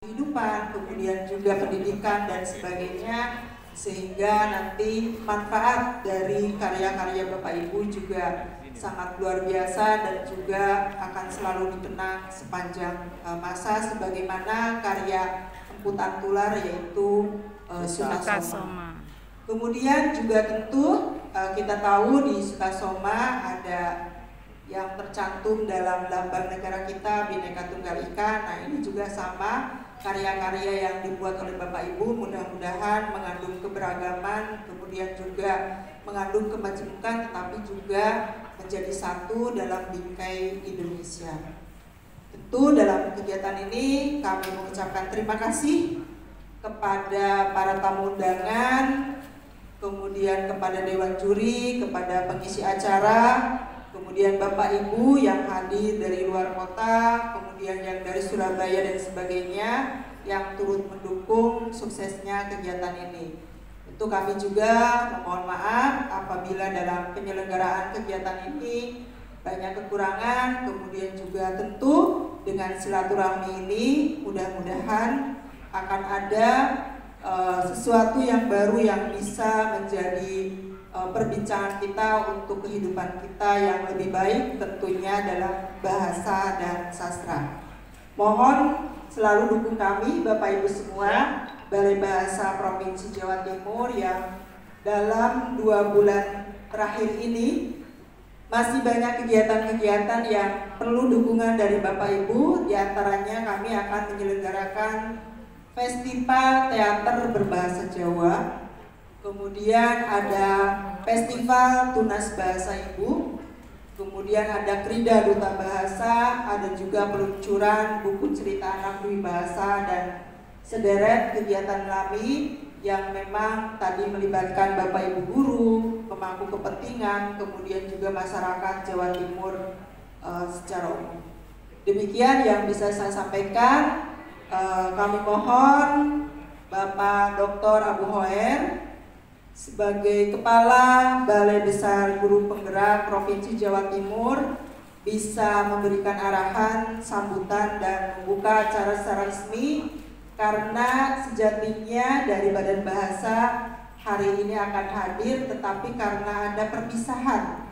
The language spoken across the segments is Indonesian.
kehidupan, kemudian juga pendidikan dan sebagainya, sehingga nanti manfaat dari karya-karya Bapak Ibu juga sangat luar biasa dan juga akan selalu dikenang sepanjang masa, sebagaimana karya Empu Tantular yaitu Sutasoma. Kemudian juga tentu kita tahu di Sutasoma ada yang tercantum dalam lambang negara kita, Bhinneka Tunggal Ika. Nah, ini juga sama, karya-karya yang dibuat oleh Bapak Ibu mudah-mudahan mengandung keberagaman, kemudian juga mengandung kemajemukan, tetapi juga menjadi satu dalam bingkai Indonesia. Tentu dalam kegiatan ini kami mengucapkan terima kasih kepada para tamu undangan, kemudian kepada Dewan Juri, kepada pengisi acara, kemudian Bapak Ibu yang hadir dari luar kota, kemudian yang dari Surabaya dan sebagainya yang turut mendukung suksesnya kegiatan ini. Tentu kami juga memohon maaf apabila dalam penyelenggaraan kegiatan ini banyak kekurangan, kemudian juga tentu dengan silaturahmi ini mudah-mudahan akan ada sesuatu yang baru yang bisa menjadi perbincangan kita untuk kehidupan kita yang lebih baik, tentunya dalam bahasa dan sastra. Mohon selalu dukung kami Bapak Ibu semua, Balai Bahasa Provinsi Jawa Timur, yang dalam 2 bulan terakhir ini masih banyak kegiatan-kegiatan yang perlu dukungan dari Bapak Ibu. Di antaranya kami akan menyelenggarakan Festival Teater Berbahasa Jawa. Kemudian ada Festival Tunas Bahasa Ibu, kemudian ada Krida Duta Bahasa, ada juga peluncuran buku cerita anak dwi bahasa dan sederet kegiatan lain yang memang tadi melibatkan Bapak Ibu guru, pemangku kepentingan, kemudian juga masyarakat Jawa Timur secara umum. Demikian yang bisa saya sampaikan. Kami mohon Bapak Dr. Abu Hoer sebagai Kepala Balai Besar Guru Penggerak Provinsi Jawa Timur bisa memberikan arahan, sambutan, dan membuka acara secara resmi, karena sejatinya dari Badan Bahasa hari ini akan hadir, tetapi karena ada perpisahan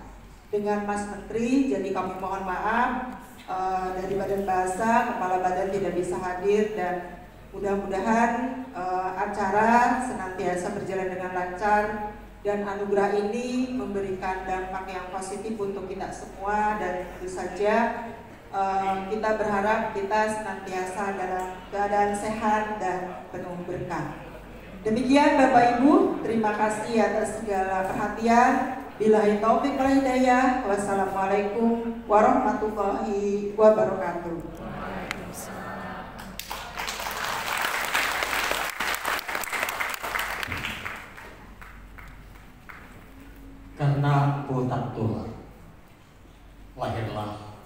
dengan Mas Menteri, jadi kami mohon maaf dari Badan Bahasa, Kepala Badan tidak bisa hadir, dan mudah-mudahan acara senantiasa berjalan dengan lancar dan anugerah ini memberikan dampak yang positif untuk kita semua, dan tentu saja kita berharap kita senantiasa dalam keadaan sehat dan penuh berkah. Demikian Bapak Ibu, terima kasih atas segala perhatian. Billahi taufik wal hidayah. Wassalamualaikum warahmatullahi wabarakatuh. Karena Empu Tantular lahirlah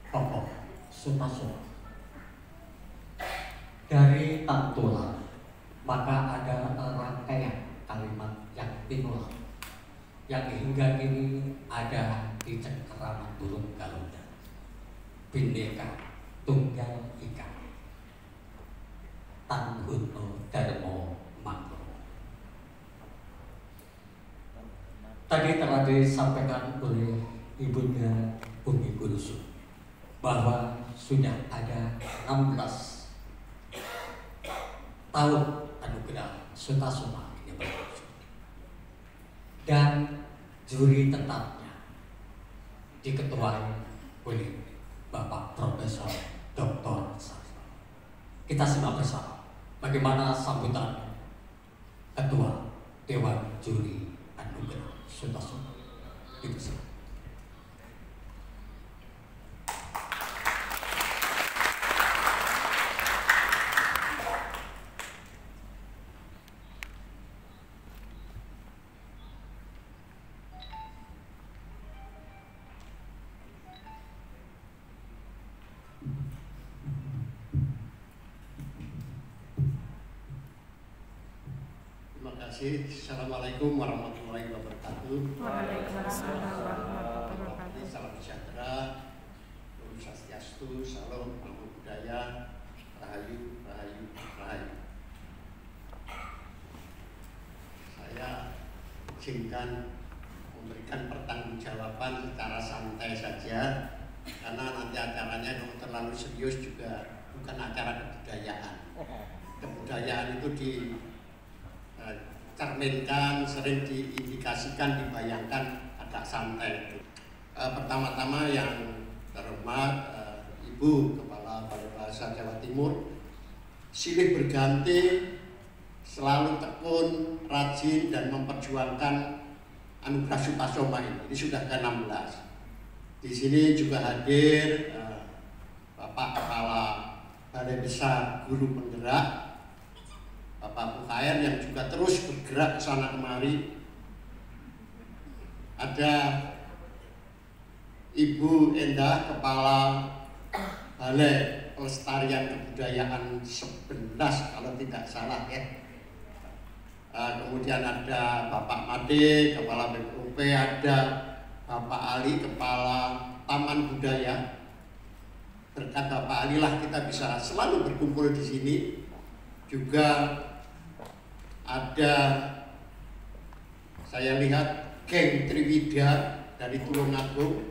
tokoh Sutasoma. Dari Tantular maka ada rangkaian kalimat yang tinular yang hingga kini ada di cengkeraman burung Garuda, Bhinneka Tunggal Ika, Tanhuto Darmo Mangro. Tadi telah disampaikan oleh Ibunda Umi Kurusu bahwa sudah ada 16 tahun anugerah Sutasoma ini berlangsung, dan juri tetapnya diketuai oleh Bapak Profesor Dr. Sarso. Kita simak bersama bagaimana sambutan Ketua Dewan Juri Anugerah Sutasoma. Dipersilakan. Assalamualaikum warahmatullahi wabarakatuh. Waalaikumsalam warahmatullahi wabarakatuh. Salam sejahtera, Om Swastiastu, Salam, Namo Buddhaya, Rahayu, Rahayu. izinkan memberikan pertanggungjawaban secara santai saja, karena nanti acaranya kalau terlalu serius juga bukan acara kebudayaan. Kebudayaan itu dicerminkan, sering diindikasikan, dibayangkan agak santai. Pertama-tama yang terhormat Ibu Kepala Balai Bahasa Jawa Timur, silih berganti selalu tekun, rajin dan memperjuangkan Anugerah Sutasoma ini. Ini sudah ke-16. Di sini juga hadir Bapak Kepala Balai Besar Guru Penggerak, Bapak Bukhair yang juga terus bergerak ke sana kemari. Ada Ibu Endah, Kepala Balai Pelestarian Kebudayaan 11 kalau tidak salah ya. Kemudian ada Bapak Made, Kepala BPUP, ada Bapak Ali, Kepala Taman Budaya. Berkat Bapak Ali lah kita bisa selalu berkumpul di sini. Juga ada, saya lihat, geng Triwida dari Tulungagung.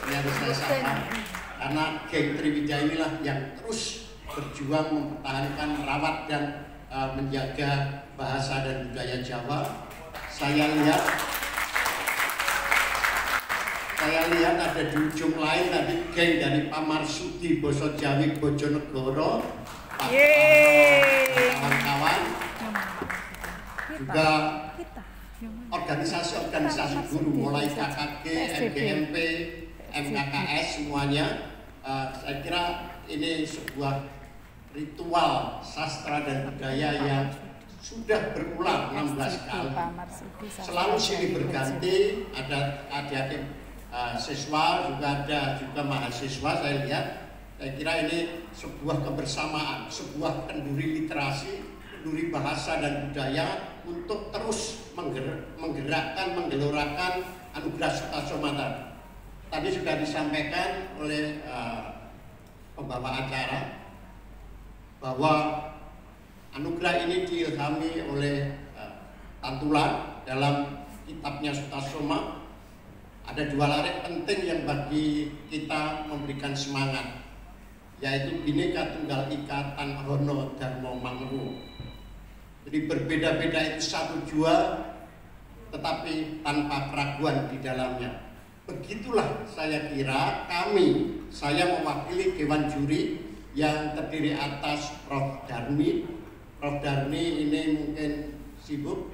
Ini harus saya sapa, karena geng Triwida inilah yang terus berjuang mempertahankan, merawat dan menjaga bahasa dan budaya Jawa. Saya lihat ada di ujung lain tadi geng dari Pamarsudi Basa Jawi Bojonegoro, kawan-kawan, juga organisasi-organisasi guru mulai KKG, MGMP, MKKS semuanya. Saya kira ini sebuah ritual sastra dan budaya yang sudah berulang 16 kali. Selalu silih berganti, ada adik-adik siswa, juga ada juga mahasiswa. Saya kira ini sebuah kebersamaan, sebuah kenduri literasi, kenduri bahasa dan budaya untuk terus menggerakkan, menggelorakan Anugerah Sutasoma. Tadi sudah disampaikan oleh pembawa acara bahwa anugerah ini diilhami oleh Tantular dalam kitabnya Sutasoma. Ada dua larik penting yang bagi kita memberikan semangat, yaitu Bhinneka Tunggal Ika Tanhono Dharma Mangruo. Jadi berbeda-beda itu satu jua, tetapi tanpa keraguan di dalamnya. Begitulah saya kira saya mewakili Dewan Juri yang terdiri atas Prof. Darmi. Prof. Darmi ini mungkin sibuk,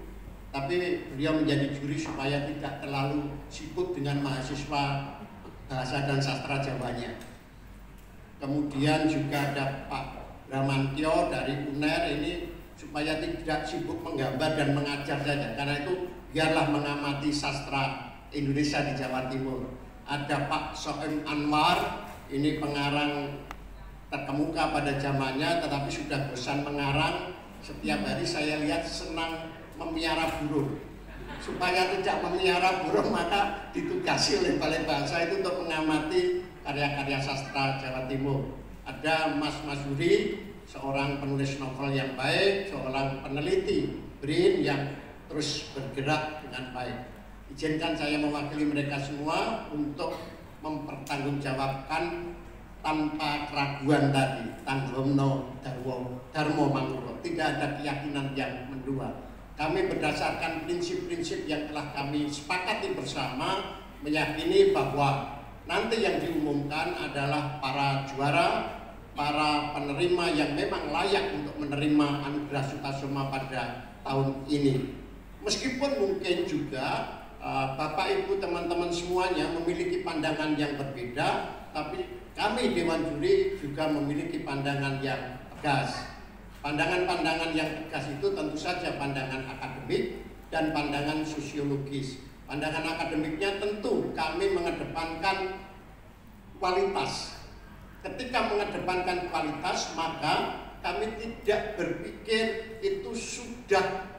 tapi beliau menjadi juri supaya tidak terlalu sibuk dengan mahasiswa bahasa dan sastra Jawanya. Kemudian juga ada Pak Bramantyo dari UNER, ini supaya tidak sibuk menggambar dan mengajar saja, karena itu biarlah mengamati sastra Indonesia di Jawa Timur. Ada Pak Soem Anwar, ini pengarang terkemuka pada zamannya, tetapi sudah bosan mengarang. Setiap hari saya lihat senang memiara burung. Supaya tidak memiara burung, maka ditugasi oleh Balai Bahasa itu untuk mengamati karya-karya sastra Jawa Timur. Ada Mas Masuri, seorang penulis novel yang baik, seorang peneliti BRIN yang terus bergerak dengan baik. Izinkan saya mewakili mereka semua untuk mempertanggungjawabkan tanpa keraguan tadi, Tanhono Dharma Mangruo. Tidak ada keyakinan yang mendua. Kami berdasarkan prinsip-prinsip yang telah kami sepakati bersama, meyakini bahwa nanti yang diumumkan adalah para juara, para penerima yang memang layak untuk menerima Anugerah Sutasoma pada tahun ini. Meskipun mungkin juga Bapak Ibu teman-teman semuanya memiliki pandangan yang berbeda, tapi kami Dewan Juri juga memiliki pandangan yang tegas. Pandangan-pandangan yang tegas itu tentu saja pandangan akademik dan pandangan sosiologis. Pandangan akademiknya tentu kami mengedepankan kualitas. Ketika mengedepankan kualitas, maka kami tidak berpikir itu sudah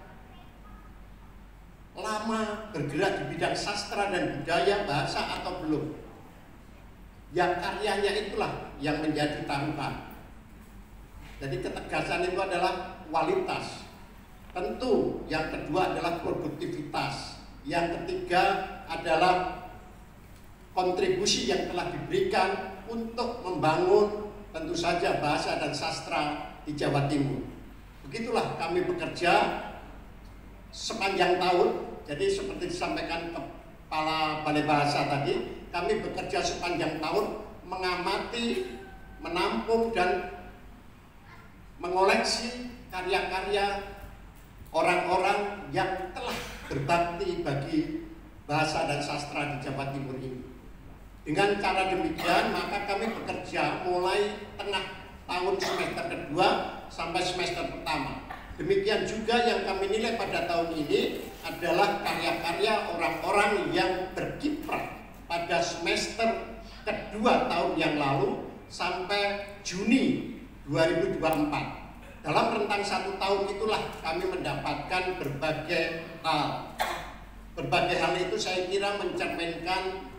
lama bergerak di bidang sastra dan budaya bahasa atau belum. Yang karyanya itulah yang menjadi taruhan. Jadi ketegasan itu adalah kualitas. Tentu yang kedua adalah produktivitas. Yang ketiga adalah kontribusi yang telah diberikan untuk membangun tentu saja bahasa dan sastra di Jawa Timur. Begitulah kami bekerja sepanjang tahun. Jadi seperti disampaikan Kepala Balai Bahasa tadi, kami bekerja sepanjang tahun mengamati, menampung dan mengoleksi karya-karya orang-orang yang telah berbakti bagi bahasa dan sastra di Jawa Timur ini. Dengan cara demikian, maka kami bekerja mulai tengah tahun semester kedua sampai semester pertama. Demikian juga yang kami nilai pada tahun ini adalah karya-karya orang-orang yang berkiprah pada semester kedua tahun yang lalu sampai Juni 2024. Dalam rentang 1 tahun itulah kami mendapatkan berbagai hal. Berbagai hal itu saya kira mencerminkan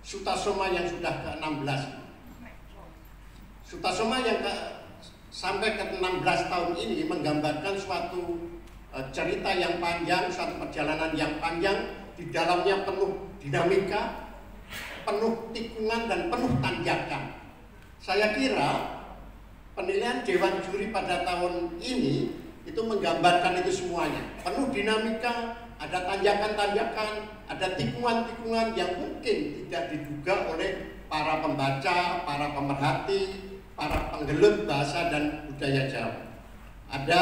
Sutasoma yang sudah ke-16. Sutasoma yang sampai ke-16 tahun ini menggambarkan suatu cerita yang panjang, suatu perjalanan yang panjang, di dalamnya penuh dinamika, penuh tikungan dan penuh tanjakan. Saya kira penilaian Dewan Juri pada tahun ini itu menggambarkan itu semuanya. Penuh dinamika, ada tanjakan-tanjakan, ada tikungan-tikungan yang mungkin tidak diduga oleh para pembaca, para pemerhati, para penggelut bahasa dan budaya Jawa. Ada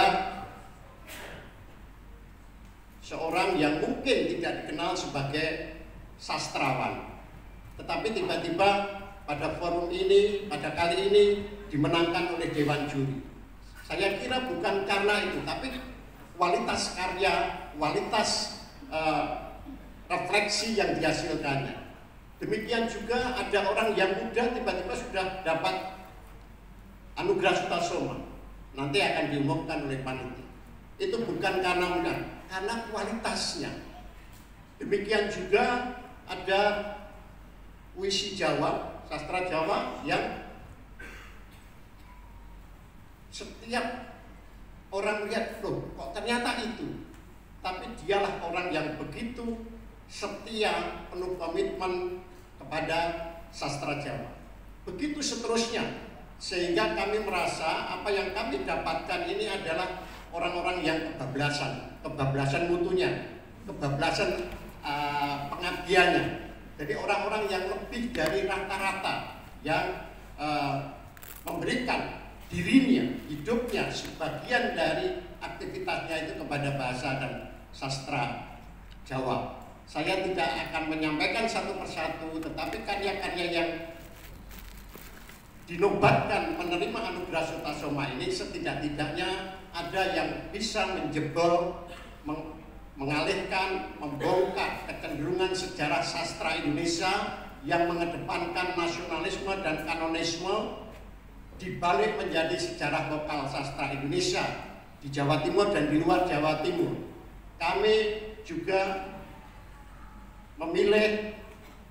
seorang yang mungkin tidak dikenal sebagai sastrawan, tetapi tiba-tiba pada forum ini, pada kali ini dimenangkan oleh Dewan Juri. Saya kira bukan karena itu, tapi kualitas karya, kualitas refleksi yang dihasilkannya. Demikian juga ada orang yang muda tiba-tiba sudah dapat anugerah Sutasoma. Nanti akan diumumkan oleh panitia. Itu bukan karena mudah, karena kualitasnya. Demikian juga ada puisi Jawa, sastra Jawa yang setiap orang lihat, loh kok ternyata itu. Tapi dialah orang yang begitu setia, penuh komitmen kepada sastra Jawa. Begitu seterusnya, sehingga kami merasa apa yang kami dapatkan ini adalah orang-orang yang kebablasan mutunya, kebablasan pengabdiannya. Jadi orang-orang yang lebih dari rata-rata, yang memberikan dirinya, hidupnya, sebagian dari aktivitasnya itu kepada bahasa dan sastra Jawa. Saya tidak akan menyampaikan satu persatu, tetapi karya-karya yang dinobatkan menerima anugerah Sutasoma ini setidak-tidaknya ada yang bisa menjebol, mengalihkan, membongkar kecenderungan sejarah sastra Indonesia yang mengedepankan nasionalisme dan kanonisme dibalik menjadi sejarah lokal sastra Indonesia di Jawa Timur dan di luar Jawa Timur. Kami juga memilih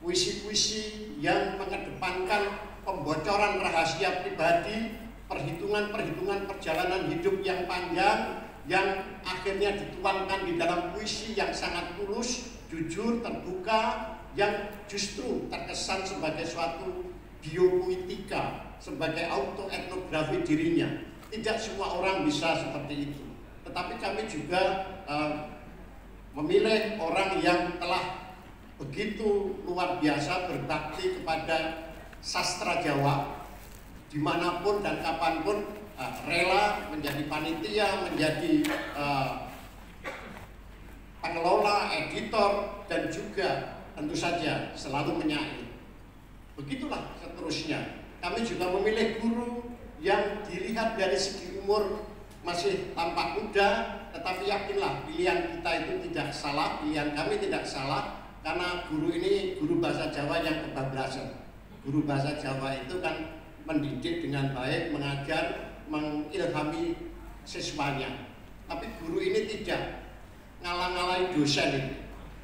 puisi-puisi yang mengedepankan pembocoran rahasia pribadi, perhitungan-perhitungan perjalanan hidup yang panjang yang akhirnya dituangkan di dalam puisi yang sangat tulus, jujur, terbuka, yang justru terkesan sebagai suatu biopoetika, sebagai autoetnografi dirinya. Tidak semua orang bisa seperti itu. Tetapi kami juga memilih orang yang telah begitu luar biasa berbakti kepada sastra Jawa, dimanapun dan kapanpun rela menjadi panitia, menjadi pengelola, editor, dan juga tentu saja selalu menyair. Begitulah seterusnya. Kami juga memilih guru yang dilihat dari segi umur masih tampak muda, tetapi yakinlah pilihan kita itu tidak salah, pilihan kami tidak salah, karena guru ini guru bahasa Jawa yang kebablasan. Guru bahasa Jawa itu kan mendidik dengan baik, mengajar, mengilhami siswanya. Tapi guru ini tidak ngalang-ngalai dosen ini.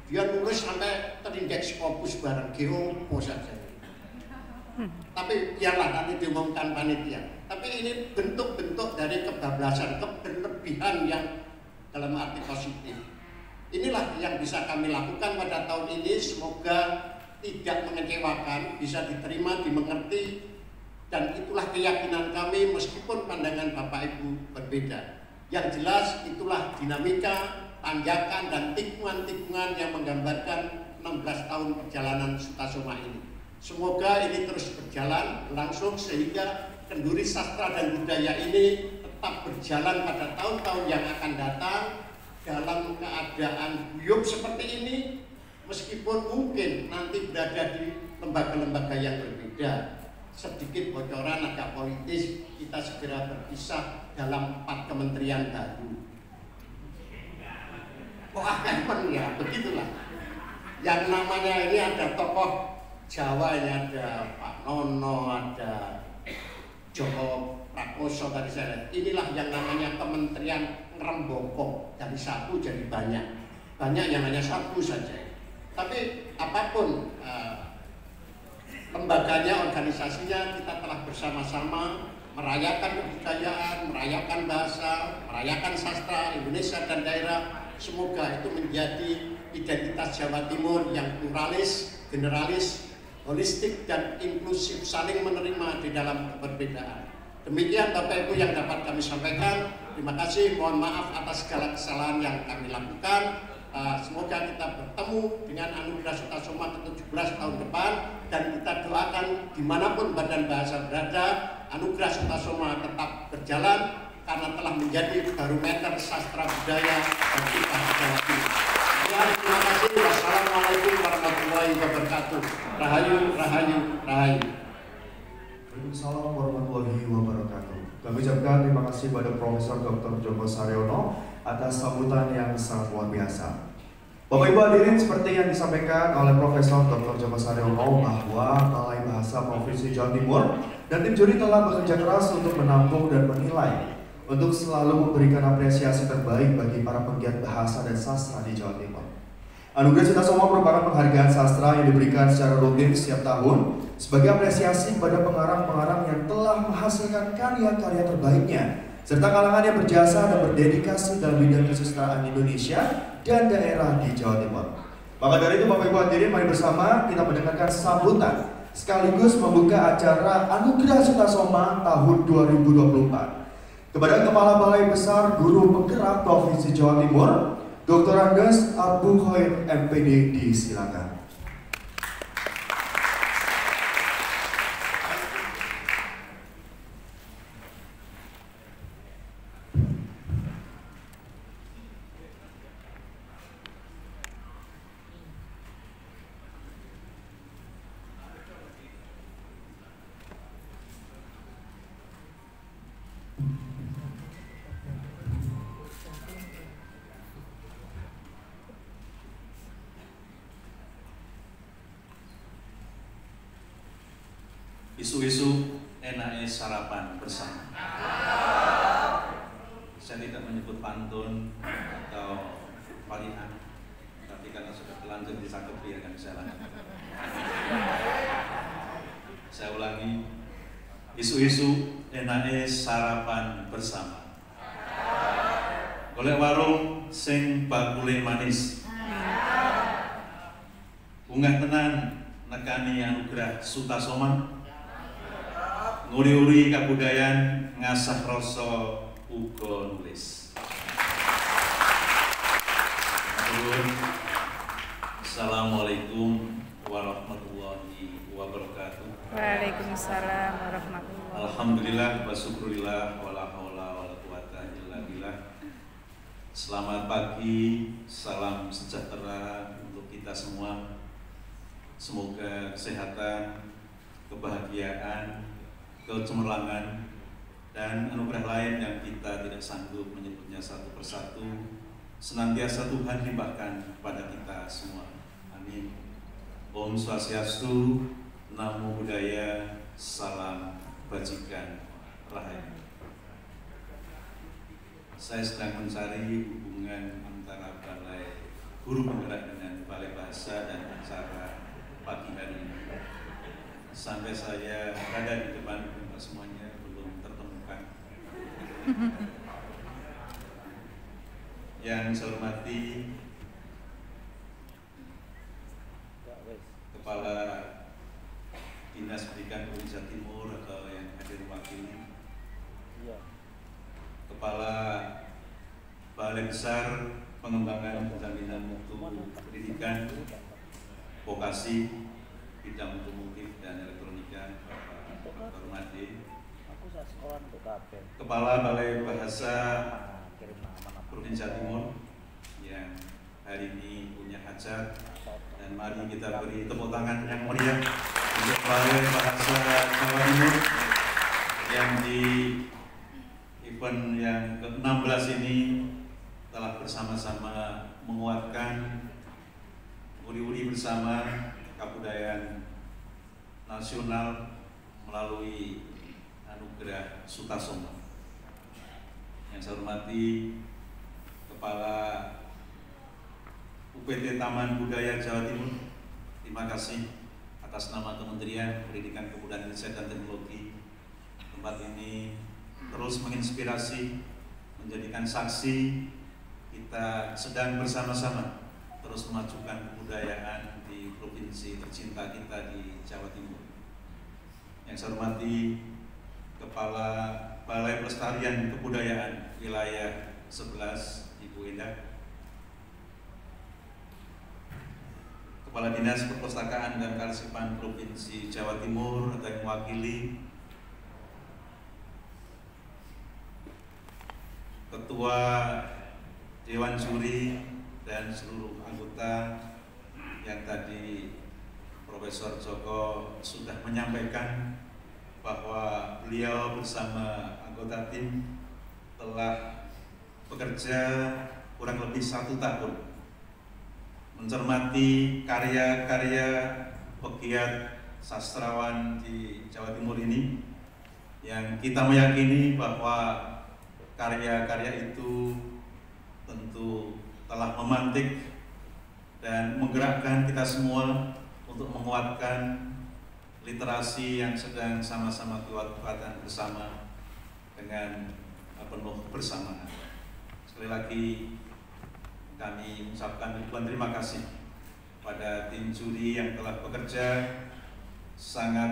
Dia nulis sampai terindeks Scopus bareng geopo saja. Tapi biarlah nanti diumumkan panitia. Tapi ini bentuk-bentuk dari kebablasan, berlebihan yang dalam arti positif. Inilah yang bisa kami lakukan pada tahun ini, semoga tidak mengecewakan, bisa diterima, dimengerti, dan itulah keyakinan kami meskipun pandangan Bapak Ibu berbeda. Yang jelas itulah dinamika, tanjakan, dan tikungan-tikungan yang menggambarkan 16 tahun perjalanan Sutasoma ini. Semoga ini terus berjalan langsung sehingga kenduri sastra dan budaya ini tetap berjalan pada tahun-tahun yang akan datang dalam keadaan guyup seperti ini, meskipun mungkin nanti berada di lembaga-lembaga yang berbeda. Sedikit bocoran agak politis, kita segera berpisah dalam 4 kementerian baru. Kok akan ya, begitulah. Yang namanya ini ada tokoh Jawa, ini ada Pak Nono, ada Joko Prakoso tadi saya lihat. Inilah yang namanya kementerian ngerembokok, dari 1 jadi banyak. Banyak yang hanya 1 saja. Tapi apapun lembaganya, organisasinya, kita telah bersama-sama merayakan kebudayaan, merayakan bahasa, merayakan sastra Indonesia dan daerah. Semoga itu menjadi identitas Jawa Timur yang pluralis, generalis, holistik, dan inklusif, saling menerima di dalam keberbedaan. Demikian Bapak Ibu yang dapat kami sampaikan. Terima kasih, mohon maaf atas segala kesalahan yang kami lakukan. Semoga kita bertemu dengan Anugerah Sutasoma ke-17 tahun depan, dan kita doakan dimanapun Badan Bahasa berada, Anugerah Sutasoma tetap berjalan karena telah menjadi barometer sastra budaya dan kita Jawa Timur. Terima kasih. Wassalamualaikum warahmatullahi wabarakatuh. Rahayu, rahayu, rahayu. Waalaikumsalam warahmatullahi wabarakatuh. Kami ucapkan terima kasih pada Profesor Dr. Djoko Saryono atas sambutan yang sangat luar biasa. Bapak Ibu hadirin, seperti yang disampaikan oleh Profesor Dr. Djoko Saryono bahwa Balai Bahasa Provinsi Jawa Timur dan tim juri telah bekerja keras untuk menampung dan menilai, untuk selalu memberikan apresiasi terbaik bagi para penggiat bahasa dan sastra di Jawa Timur. Anugerah Sutasoma merupakan penghargaan sastra yang diberikan secara rutin setiap tahun sebagai apresiasi kepada pengarang-pengarang yang telah menghasilkan karya-karya terbaiknya, serta kalangan yang berjasa dan berdedikasi dalam bidang kesusastraan Indonesia dan daerah di Jawa Timur. Maka dari itu Bapak Ibu hadirin, mari bersama kita mendengarkan sambutan sekaligus membuka acara Anugerah Sutasoma tahun 2024 kepada Kepala Balai Besar Guru Penggerak Provinsi Jawa Timur, Dr. Andes Abu Khair MPD, disilakan. Isu-isu enaknya sarapan bersama. Saya tidak menyebut pantun atau palihan, tapi karena sudah terlanjur disangkep biarkan saya lanjutkan. Saya ulangi, isu-isu enaknya sarapan bersama. Golek warung sing bakule manis. Unggah tenan nekani Anugerah Sutasoma. Nguri-uri kabudayan, ngasah rasa uga nulis. Assalamualaikum warahmatullahi wabarakatuh. Waalaikumsalam warahmatullahi wabarakatuh. Alhamdulillah wa syukurillah wala haula wala quwata illa billah. Selamat pagi, salam sejahtera untuk kita semua. Semoga kesehatan, kebahagiaan, kecemerlangan, dan anugerah lain yang kita tidak sanggup menyebutnya satu persatu senantiasa Tuhan limpahkan kepada kita semua. Amin. Om Swastiastu, Namo Buddhaya, Salam Bajikan, Rahayu. Saya sedang mencari hubungan antara Balai Guru Penggerak dengan Balai Bahasa dan acara pagi hari ini. Sampai saya berada di depan semuanya belum tertemukan. Yang saya hormati Kepala Dinas Pendidikan Provinsi Jawa Timur atau yang hadir mewakili, Kepala Balai Besar Pengembangan Jaminan Mutu Pendidikan Vokasi Bidang Otomotif dan Elektronika, Bapak Dr. Made, Kepala Balai Bahasa Provinsi Jawa Timur yang hari ini punya hajat, dan mari kita beri tepuk tangan yang meriah untuk Balai Bahasa Jawa Timur yang di event yang ke-16 ini telah bersama-sama menguatkan uri-uri bersama kebudayaan nasional melalui anugerah Sutasoma. Yang saya hormati Kepala UPT Taman Budaya Jawa Timur, terima kasih atas nama Kementerian Pendidikan, Kebudayaan, Riset dan Teknologi. Tempat ini terus menginspirasi, menjadikan saksi kita sedang bersama-sama terus memajukan kebudayaan di provinsi tercinta kita di Jawa Timur. Yang saya hormati Kepala Balai Pelestarian Kebudayaan Wilayah 11, Ibu Endah, Kepala Dinas Perpustakaan dan Kearsipan Provinsi Jawa Timur atau yang mewakili, Ketua Dewan Juri dan seluruh anggota yang tadi Profesor Joko sudah menyampaikan bahwa beliau bersama anggota tim telah bekerja kurang lebih 1 tahun mencermati karya-karya pegiat sastrawan di Jawa Timur ini, yang kita meyakini bahwa karya-karya itu tentu telah memantik dan menggerakkan kita semua untuk menguatkan literasi yang sedang sama-sama kuatkan bersama dengan penuh bersamaan. Sekali lagi kami mengucapkan ribuan terima kasih pada tim juri yang telah bekerja sangat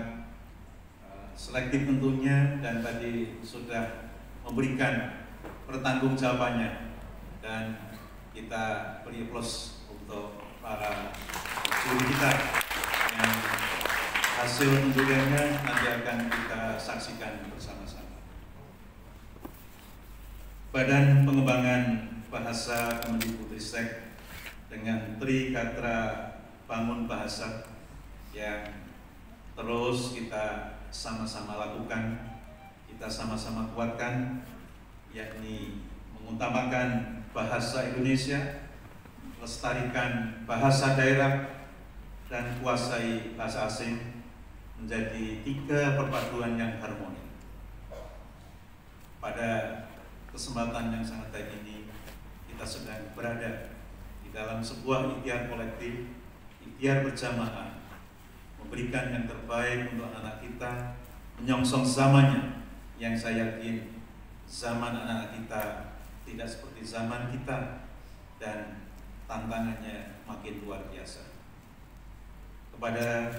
selektif tentunya, dan tadi sudah memberikan pertanggungjawabannya, dan kita beri aplaus untuk para juri kita yang hasil penjuriannya nanti akan kita saksikan bersama-sama. Badan Pengembangan Bahasa Kemendikbudristek dengan Trikatra Bangun Bahasa yang terus kita sama-sama lakukan, kita sama-sama kuatkan, yakni mengutamakan bahasa Indonesia, lestarikan bahasa daerah, dan kuasai bahasa asing menjadi 3 perpaduan yang harmoni. Pada kesempatan yang sangat baik ini, kita sedang berada di dalam sebuah ikhtiar kolektif, ikhtiar berjamaah, memberikan yang terbaik untuk anak kita, menyongsong zamannya, yang saya yakin zaman anak kita tidak seperti zaman kita, dan tantangannya makin luar biasa. Kepada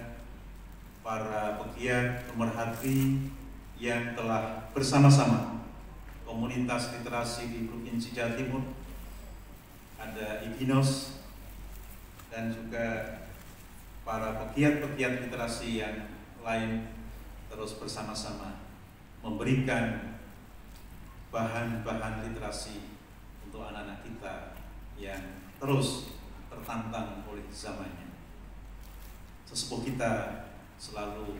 para pegiat pemerhati yang telah bersama-sama komunitas literasi di Provinsi Jawa Timur, ada IGINOS, dan juga para pegiat-pegiat literasi yang lain terus bersama-sama memberikan bahan-bahan literasi untuk anak-anak kita yang terus tertantang oleh zamannya. Sesepuh kita selalu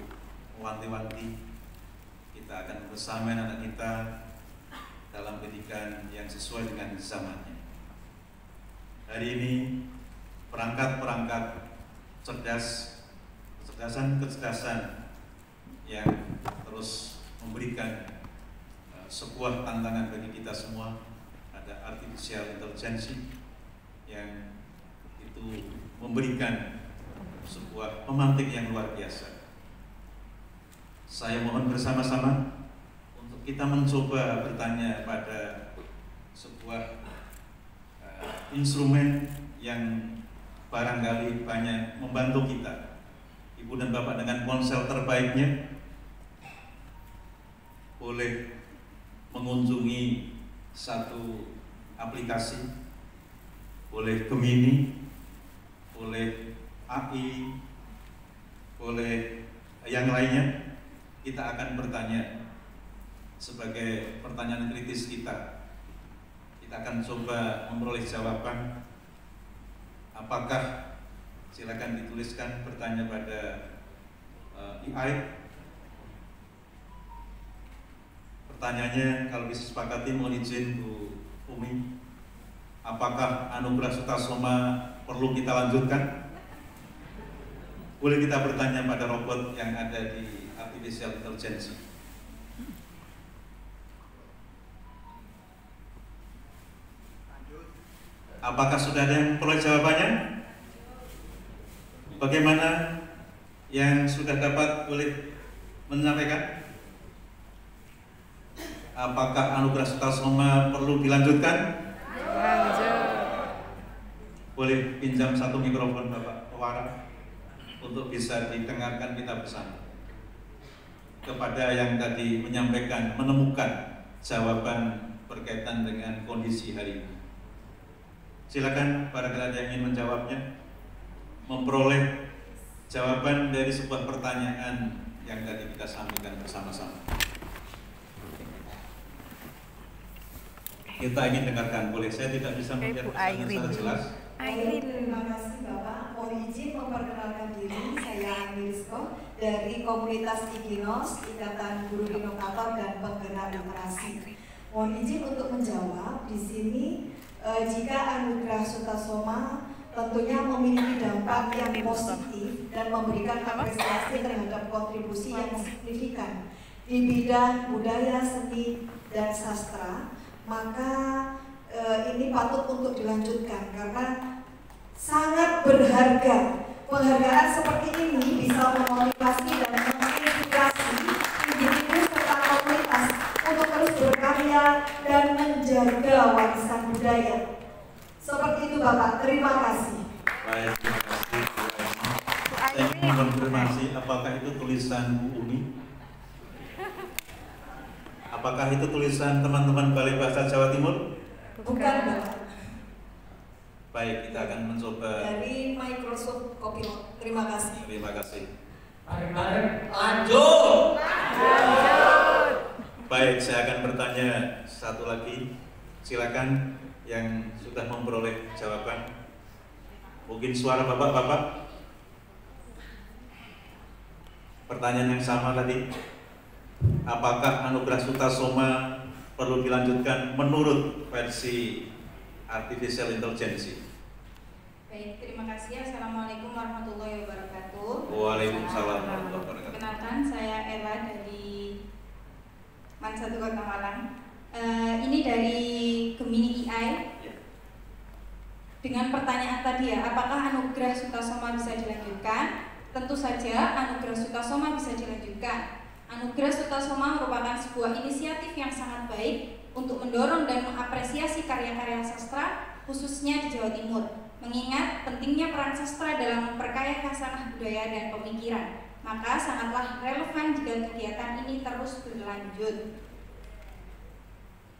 mewanti-wanti kita akan bersama anak kita dalam pendidikan yang sesuai dengan zamannya. Hari ini perangkat-perangkat kecerdasan yang terus memberikan sebuah tantangan bagi kita semua. Ada artificial intelligence yang itu memberikan sebuah pemantik yang luar biasa. Saya mohon bersama-sama untuk kita mencoba bertanya pada sebuah instrumen yang barangkali banyak membantu kita. Ibu dan Bapak dengan ponsel terbaiknya boleh mengunjungi satu aplikasi, boleh Gemini, boleh AI, boleh yang lainnya. Kita akan bertanya sebagai pertanyaan kritis kita. Kita akan coba memperoleh jawaban. Apakah, silakan dituliskan bertanya pada AI. Pertanyaannya, kalau bisa sepakati, mohon izin Bu Umi, apakah anugerah Sutasoma perlu kita lanjutkan? Boleh kita bertanya pada robot yang ada di artificial intelligence. Apakah sudah ada yang peroleh jawabannya? Bagaimana yang sudah dapat boleh menyampaikan? Apakah anugerah Sutasoma perlu dilanjutkan? Lanjut. Boleh pinjam satu mikrofon Bapak Pewara untuk bisa didengarkan kita bersama. Kepada yang tadi menyampaikan, menemukan jawaban berkaitan dengan kondisi hari ini. Silakan barangkali yang ingin menjawabnya, memperoleh jawaban dari sebuah pertanyaan yang tadi kita sampaikan bersama-sama. Kita ingin dengarkan, boleh? Saya tidak bisa melihat pertanyaan secara jelas. Terima kasih Bapak. Mohon izin memperkenalkan diri, saya Anilisko dari komunitas Ikinos, Ikatan Guru Inovator dan Penggerak Literasi. Mohon izin untuk menjawab di sini. Jika anugerah Sutasoma tentunya memiliki dampak yang positif dan memberikan apresiasi terhadap kontribusi yang signifikan di bidang budaya, seni, dan sastra, maka ini patut untuk dilanjutkan karena sangat berharga. Penghargaan seperti ini bisa memotivasi dan menginspirasi individu serta komunitas untuk terus berkarya dan menjaga warisan budaya. Seperti itu Bapak, terima kasih. Baik, terima kasih Bu Emi. Saya ingin mengonfirmasi, apakah itu tulisan Bu Umi? Apakah itu tulisan teman-teman Balai Bahasa Jawa Timur? Bukan Bapak. Baik, kita akan mencoba. Dari Microsoft Copilot. Terima kasih. Terima kasih. Lanjut. Baik, saya akan bertanya satu lagi. Silakan yang sudah memperoleh jawaban. Mungkin suara Bapak-bapak. Pertanyaan yang sama tadi. Apakah anugerah Sutasoma perlu dilanjutkan menurut versi artificial intelligence? Baik, terima kasih. Assalamualaikum warahmatullahi wabarakatuh. Waalaikumsalam warahmatullahi wabarakatuh. Perkenalkan, saya Ella dari MAN 1 Kota Malang. Ini dari Gemini AI. Dengan pertanyaan tadi ya, apakah anugerah Sutasoma bisa dilanjutkan? Tentu saja anugerah Sutasoma bisa dilanjutkan. Anugerah Sutasoma merupakan sebuah inisiatif yang sangat baik untuk mendorong dan mengapresiasi karya-karya sastra khususnya di Jawa Timur. Mengingat pentingnya peran sastra dalam memperkaya khasanah budaya dan pemikiran, maka sangatlah relevan jika kegiatan ini terus berlanjut.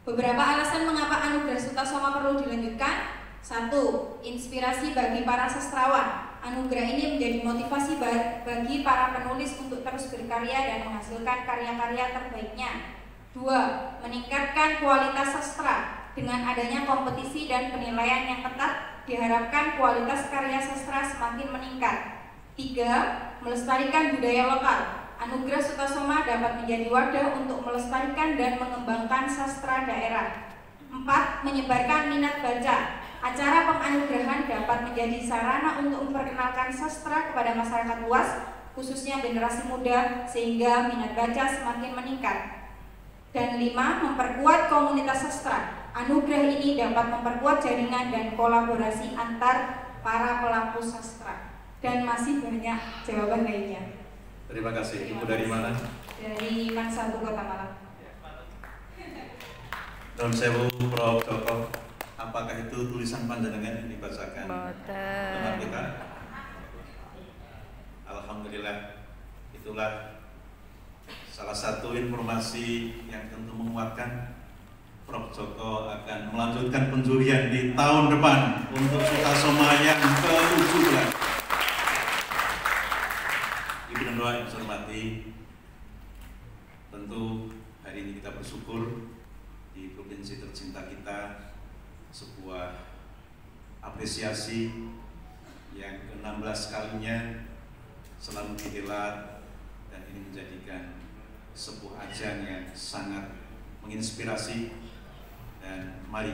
Beberapa alasan mengapa anugerah Sutasoma perlu dilanjutkan. 1. Inspirasi bagi para sastrawan. Anugerah ini menjadi motivasi bagi para penulis untuk terus berkarya dan menghasilkan karya-karya terbaiknya. 2. Meningkatkan kualitas sastra. Dengan adanya kompetisi dan penilaian yang ketat, diharapkan kualitas karya sastra semakin meningkat. 3. Melestarikan budaya lokal. Anugerah Sutasoma dapat menjadi wadah untuk melestarikan dan mengembangkan sastra daerah. 4. Menyebarkan minat baca. Acara penganugerahan dapat menjadi sarana untuk memperkenalkan sastra kepada masyarakat luas, khususnya generasi muda, sehingga minat baca semakin meningkat. Dan 5. Memperkuat komunitas sastra. Anugerah ini dapat memperkuat jaringan dan kolaborasi antar para pelaku sastra. Dan masih banyak jawaban lainnya. Terima kasih. Ibu dari mana? Dari MAN 1 Kota Malang. Nun sewu Prof. Joko. Apakah itu tulisan panjenengan yang dibacakan teman kita? Alhamdulillah, itulah salah satu informasi yang tentu menguatkan Prof. Joko akan melanjutkan penjurian di tahun depan untuk Sutasoma yang ke-17. Ibu dan Bapak yang saya hormati, tentu hari ini kita bersyukur di provinsi tercinta kita sebuah apresiasi yang ke-16 kalinya selalu dihelat, dan ini menjadikan sebuah ajang yang sangat menginspirasi. Dan mari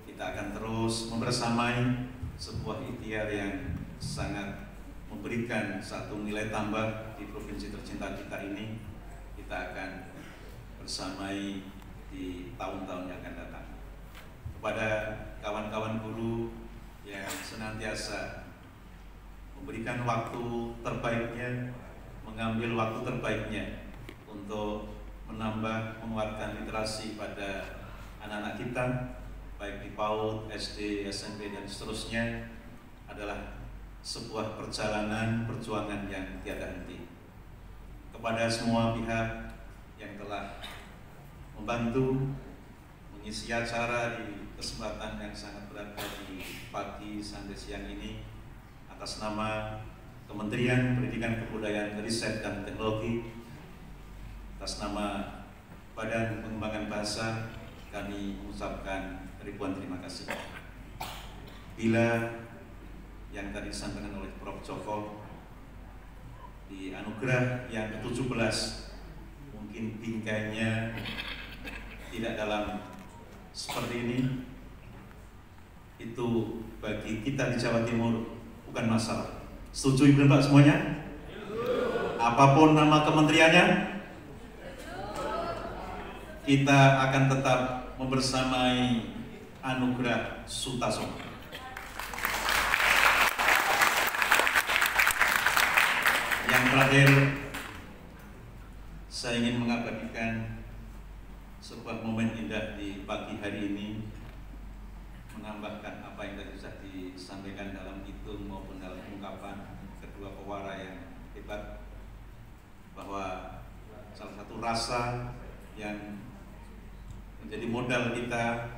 kita akan terus membersamai sebuah ikhtiar yang sangat memberikan satu nilai tambah di provinsi tercinta kita ini. Kita akan bersamai di tahun-tahun yang akan datang. Kepada kawan-kawan guru yang senantiasa memberikan waktu terbaiknya, mengambil waktu terbaiknya untuk menambah, menguatkan literasi pada anak-anak kita, baik di PAUD, SD, SMP, dan seterusnya, adalah sebuah perjalanan perjuangan yang tiada henti. Kepada semua pihak yang telah membantu mengisi acara di kesempatan yang sangat berharga di pagi sampai siang ini, atas nama Kementerian Pendidikan Kebudayaan Riset dan Teknologi, atas nama Badan Pengembangan Bahasa, kami mengucapkan ribuan terima kasih. Bila yang tadi disampaikan oleh Prof. Joko di anugerah yang ke-17 mungkin bingkainya tidak dalam seperti ini, itu bagi kita di Jawa Timur bukan masalah. Setuju Ibu dan Pak semuanya? Apapun nama kementeriannya, kita akan tetap membersamai anugerah Sutasoma. Yang terakhir, saya ingin mengabadikan sebuah momen indah di pagi hari ini, menambahkan apa yang tadi sudah disampaikan dalam hitung maupun dalam ungkapan kedua pewara yang hebat, bahwa salah satu rasa yang menjadi modal kita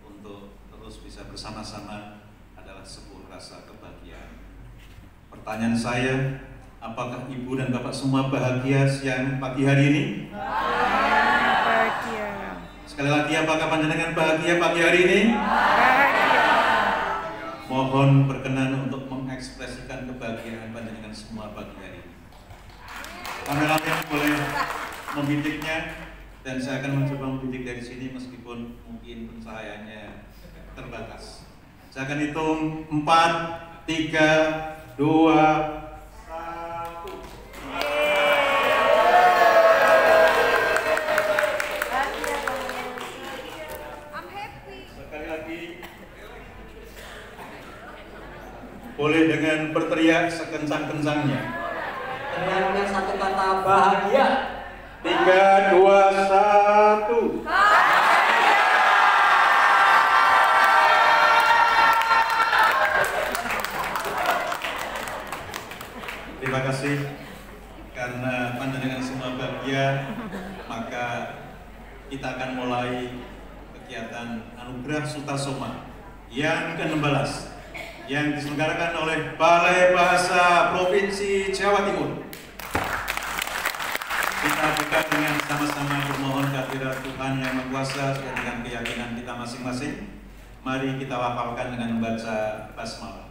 untuk terus bisa bersama-sama adalah sebuah rasa kebahagiaan. Pertanyaan saya, apakah Ibu dan Bapak semua bahagia siang pagi hari ini? Bahagia. Sekali lagi, apakah panjenengan bahagia pagi hari ini? Bahagia. Mohon berkenan untuk mengekspresikan kebahagiaan panjenengan semua pagi hari ini. Kameramen boleh membidiknya, dan saya akan mencoba membidik dari sini meskipun mungkin pencahayaannya terbatas. Saya akan hitung 4, 3, 2, 1. Sekali lagi, boleh dengan berteriak sekencang-kencangnya. Teriaknya satu kata bahagia. 3, 2, 1. Terima kasih. Karena panjenengan semua bahagia, maka kita akan mulai kegiatan Anugerah Sutasoma yang ke-16 yang diselenggarakan oleh Balai Bahasa Provinsi Jawa Timur. Kita buka dengan sama-sama bermohon kehadirat Tuhan Yang Maha Kuasa sesuai dengan keyakinan kita masing-masing. Mari kita hafalkan dengan membaca basmalah.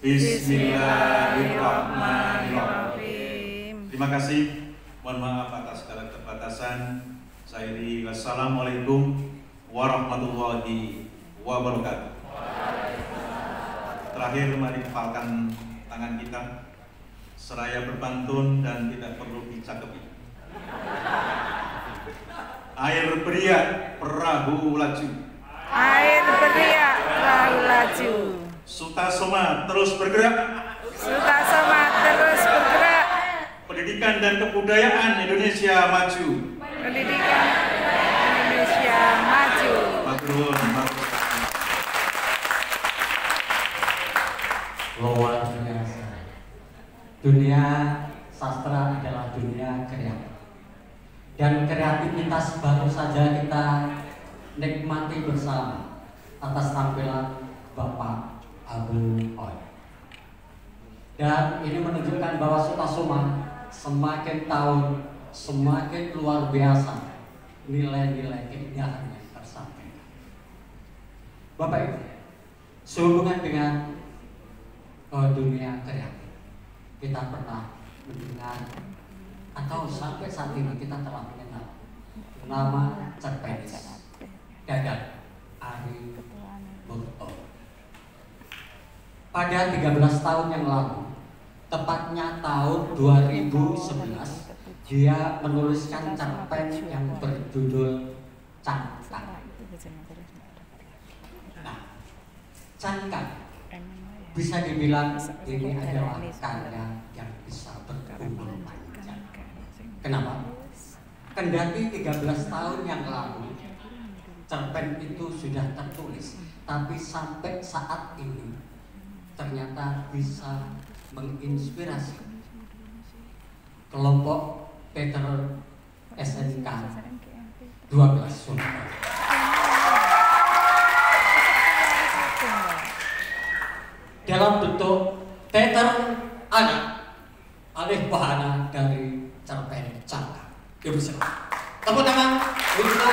Bismillahirrahmanirrahim. Terima kasih. Mohon maaf atas segala keterbatasan. Saya iri. Wassalamualaikum warahmatullahi wabarakatuh. Terakhir, mari kepalkan tangan kita seraya berpantun dan tidak perlu dicakepi. Air beriak perahu laju. Air beriak perahu laju. Sutasoma terus bergerak. Sutasoma terus bergerak. Pendidikan dan kebudayaan Indonesia maju. Pendidikan Indonesia maju. Matur nuwun. Sekilas baru saja kita nikmati bersama atas tampilan Bapak Abu Oy. Dan ini menunjukkan bahwa Sutasoma semakin tahun semakin luar biasa nilai-nilai keindahan yang tersampaikan. Bapak Ibu, sehubungan dengan dunia kreatif, kita pernah mendengar atau sampai saat ini kita telah mengenal nama cerpenis Dadan Ari Murto. Pada 13 tahun yang lalu, tepatnya tahun 2011, dia menuliskan cerpen yang berjudul Cangkang. Nah, Cangkang bisa dibilang ini adalah karya yang bisa berumur panjang. Kenapa? Kendati 13 tahun yang lalu cerpen itu sudah tertulis, tapi sampai saat ini ternyata bisa menginspirasi kelompok Peter SNK 12 Surabaya. Dalam bentuk teater anak alih bahana dari cerpen Cangkang. Ibu silakan. Tepuk tangan untuk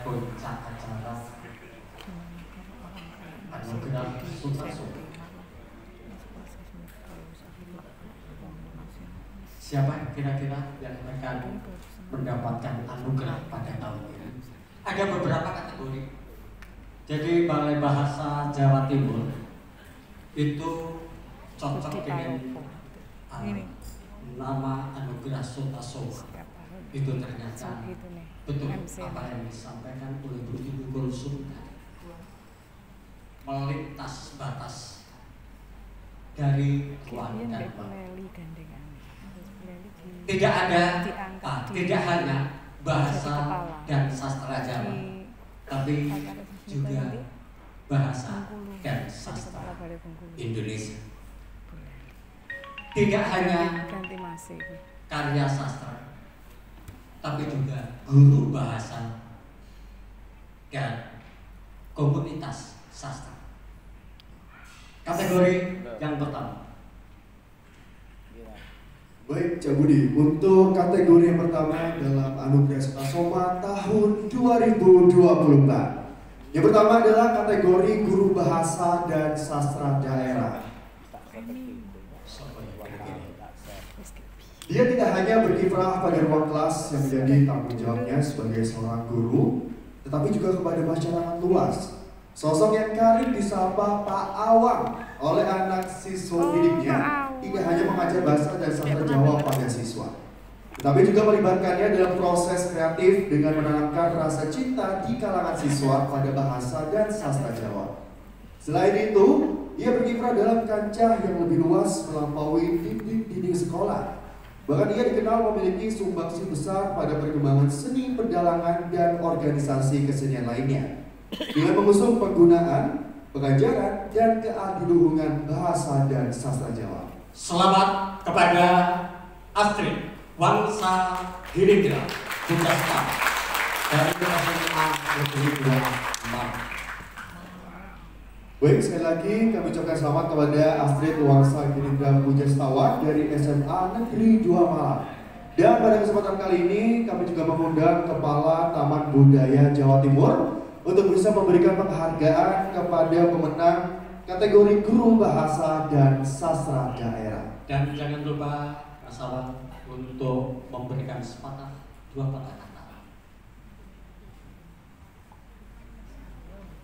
puncak acara anugerah Sutrasono. Siapa kira-kira yang akan mendapatkan anugerah pada tahun ini? Ada beberapa kategori. Jadi Balai Bahasa Jawa Timur itu cocok dengan nama anugerah Sutrasono. itu ternyata betul apa yang disampaikan oleh Bu Ibu Kulsum tadi, melintas batas dari ruang dan waktu. Tidak ada, tidak hanya bahasa dan sastra Jawa, tapi juga bahasa dan sastra Indonesia. Tidak hanya karya sastra, tapi juga guru bahasa dan komunitas sastra. Kategori yang pertama. Baik, Cak Budi, untuk kategori yang pertama dalam Anugerah Sutasoma tahun 2024. Yang pertama adalah kategori guru bahasa dan sastra daerah. Dia tidak hanya berkiprah pada ruang kelas yang menjadi tanggung jawabnya sebagai seorang guru, tetapi juga kepada masyarakat luas. Sosok yang karib disapa Pak Awang oleh anak siswa didiknya, tidak hanya mengajar bahasa dan sastra Jawa pada siswa, tetapi juga melibatkannya dalam proses kreatif dengan menanamkan rasa cinta di kalangan siswa pada bahasa dan sastra Jawa. Selain itu, ia berkiprah dalam kancah yang lebih luas melampaui dinding-dinding sekolah. Bahkan ia dikenal memiliki sumbangsi besar pada perkembangan seni pedalangan dan organisasi kesenian lainnya, dengan mengusung penggunaan, pengajaran, dan keadiluhungan bahasa dan sastra Jawa. Selamat kepada Astrid Wangsa Girindra Bundasta dari SMA Negeri 2 Baik, sekali lagi kami ucapkan selamat kepada Astrid Wangsa Girindra Pujastawa dari SMA Negeri 2 Malang. Dan pada kesempatan kali ini kami juga mengundang Kepala Taman Budaya Jawa Timur untuk bisa memberikan penghargaan kepada pemenang kategori guru bahasa dan sastra daerah. Dan jangan lupa Mas Awang untuk memberikan sepatah dua patah kata.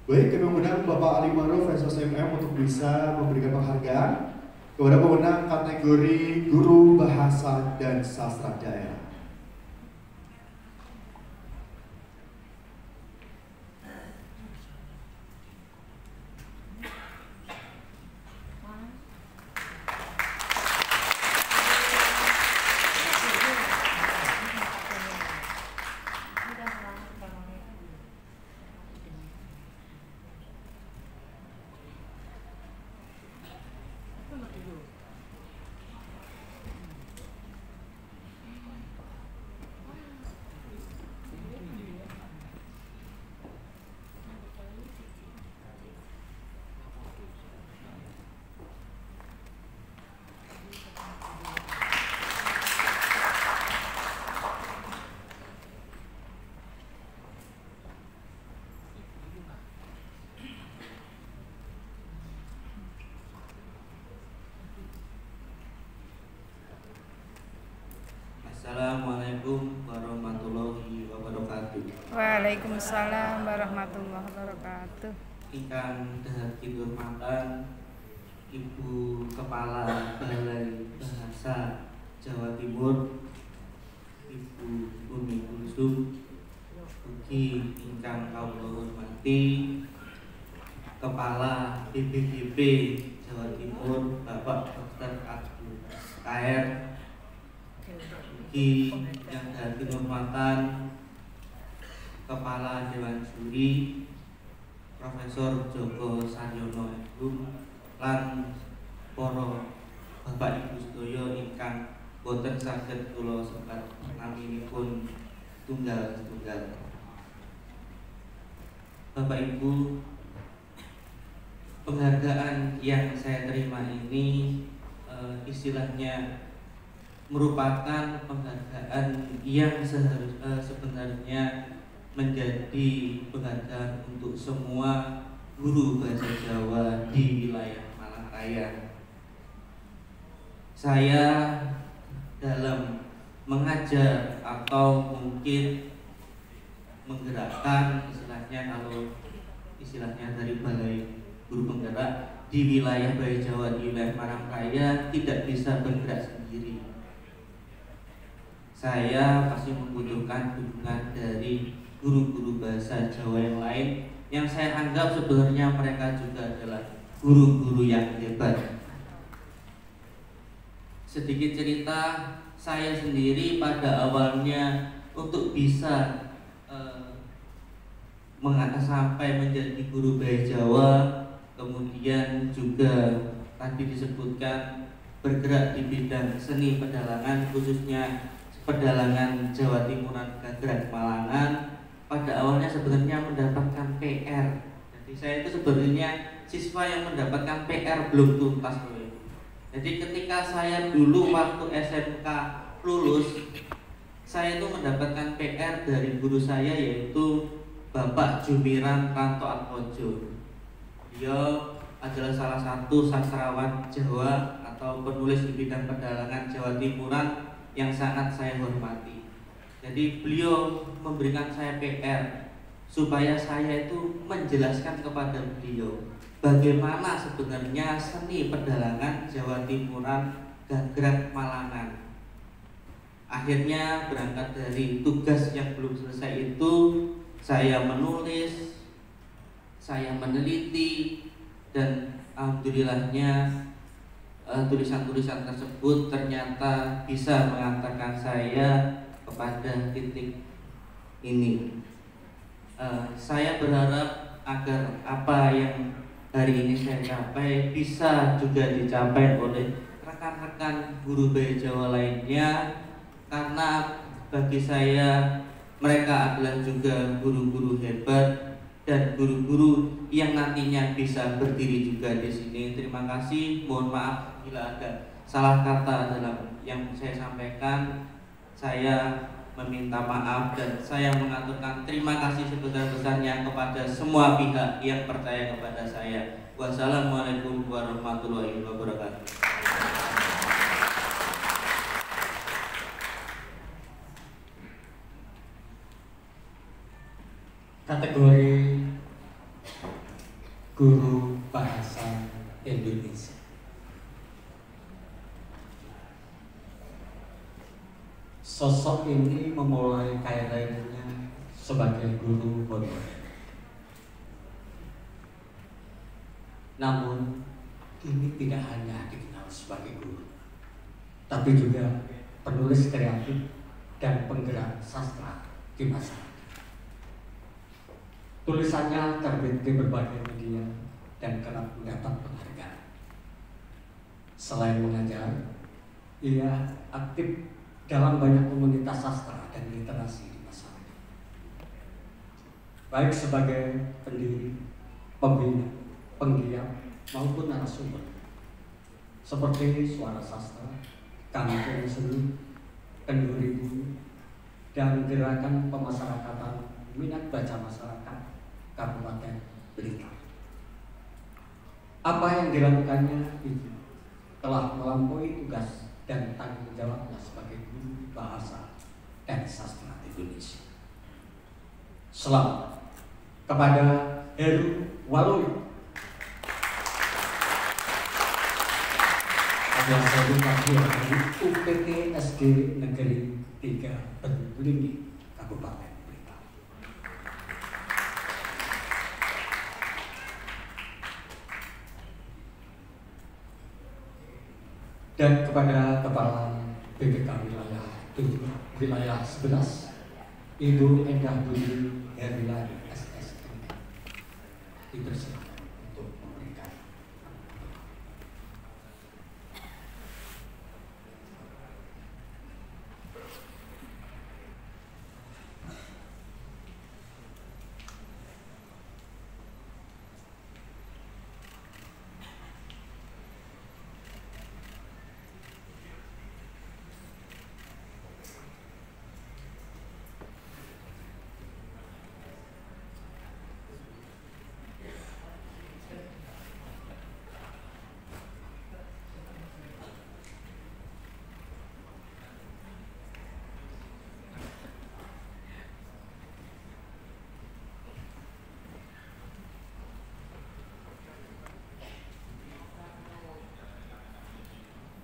Baik, kami mengundang Bapak Ali Maruf SSMM untuk bisa memberikan penghargaan kepada pemenang kategori guru bahasa dan sastra daerah. Assalamualaikum warahmatullahi wabarakatuh. Waalaikumsalam warahmatullahi wabarakatuh. Ingkang dahat kinurmatan Ibu Kepala Balai Bahasa Jawa Timur, Ibu Umi Kulsum, ugi ingkang kawula hormati Kepala BPGP Jawa Timur Bapak Dr. Abdul KR, yang dahat kinurmatan Kepala Dewan Juri Profesor Joko Saryono MHum lan para Bapak Ibu sedaya ingkang boten saged kula sebat naminipun tunggal-tunggal. Bapak Ibu, penghargaan yang saya terima ini istilahnya merupakan penghargaan yang sebenarnya menjadi penghargaan untuk semua guru bahasa Jawa di wilayah Malang Raya. Saya dalam mengajar atau mungkin menggerakkan istilahnya dari Balai Guru Penggerak di wilayah Balai Jawa di wilayah Malang Raya tidak bisa bergerak sendiri. saya pasti membutuhkan dukungan dari guru-guru bahasa Jawa yang lain yang saya anggap sebenarnya mereka juga adalah guru-guru yang hebat. Sedikit cerita, saya sendiri pada awalnya untuk bisa sampai menjadi guru bahasa Jawa, kemudian juga tadi disebutkan bergerak di bidang seni pedalangan, khususnya pedalangan Jawa Timuran Gagrak Malangan. Pada awalnya sebenarnya mendapatkan PR. Jadi saya itu sebenarnya siswa yang mendapatkan PR belum tuntas. Jadi ketika saya dulu waktu SMK lulus, saya itu mendapatkan PR dari guru saya, yaitu Bapak Jumiran Ranto Atmojo. Beliau adalah salah satu sastrawan Jawa atau penulis di bidang pedalangan Jawa Timuran yang sangat saya hormati. Jadi beliau memberikan saya PR supaya saya itu menjelaskan kepada beliau bagaimana sebenarnya seni pedalangan Jawa Timuran Gagrak Malangan. Akhirnya berangkat dari tugas yang belum selesai itu, saya menulis, saya meneliti, dan alhamdulillahnya tulisan-tulisan tersebut ternyata bisa mengantarkan saya kepada titik ini. Saya berharap agar apa yang hari ini saya capai bisa juga dicapai oleh rekan-rekan guru bahasa Jawa lainnya, karena bagi saya mereka adalah juga guru-guru hebat dan guru-guru yang nantinya bisa berdiri juga di sini. Terima kasih, mohon maaf bila ada salah kata dalam yang saya sampaikan. Saya meminta maaf dan saya mengaturkan terima kasih sebesar-besarnya kepada semua pihak yang percaya kepada saya. Wassalamualaikum warahmatullahi wabarakatuh. Kategori guru bahasa Indonesia. Sosok ini memulai karirnya sebagai guru honorer. Namun ini tidak hanya dikenal sebagai guru, tapi juga penulis kreatif dan penggerak sastra di masyarakat. Tulisannya terbit di berbagai media dan kerap mendapat penghargaan. Selain mengajar, ia aktif dalam banyak komunitas sastra dan literasi di masyarakat, baik sebagai pendiri, pembina, penggiat maupun narasumber, seperti Suara Sastra, Kampung Seni, Kenduri Bumi, dan Gerakan Pemasyarakatan Minat Baca Masyarakat Kabupaten Blitar. Apa yang dilakukannya itu telah melampaui tugas dan tanggung jawabnya sebagai guru bahasa dan sastra Indonesia. Selamat kepada Heru Waluyo, adalah seorang dari UPT SD Negeri 3 Benbelingi, Kabupaten Blitar. Dan kepada Kepala BPK Wilayah 11, Ibu Endah Budi Herwilari SSN, dipersilakan untuk memberikan.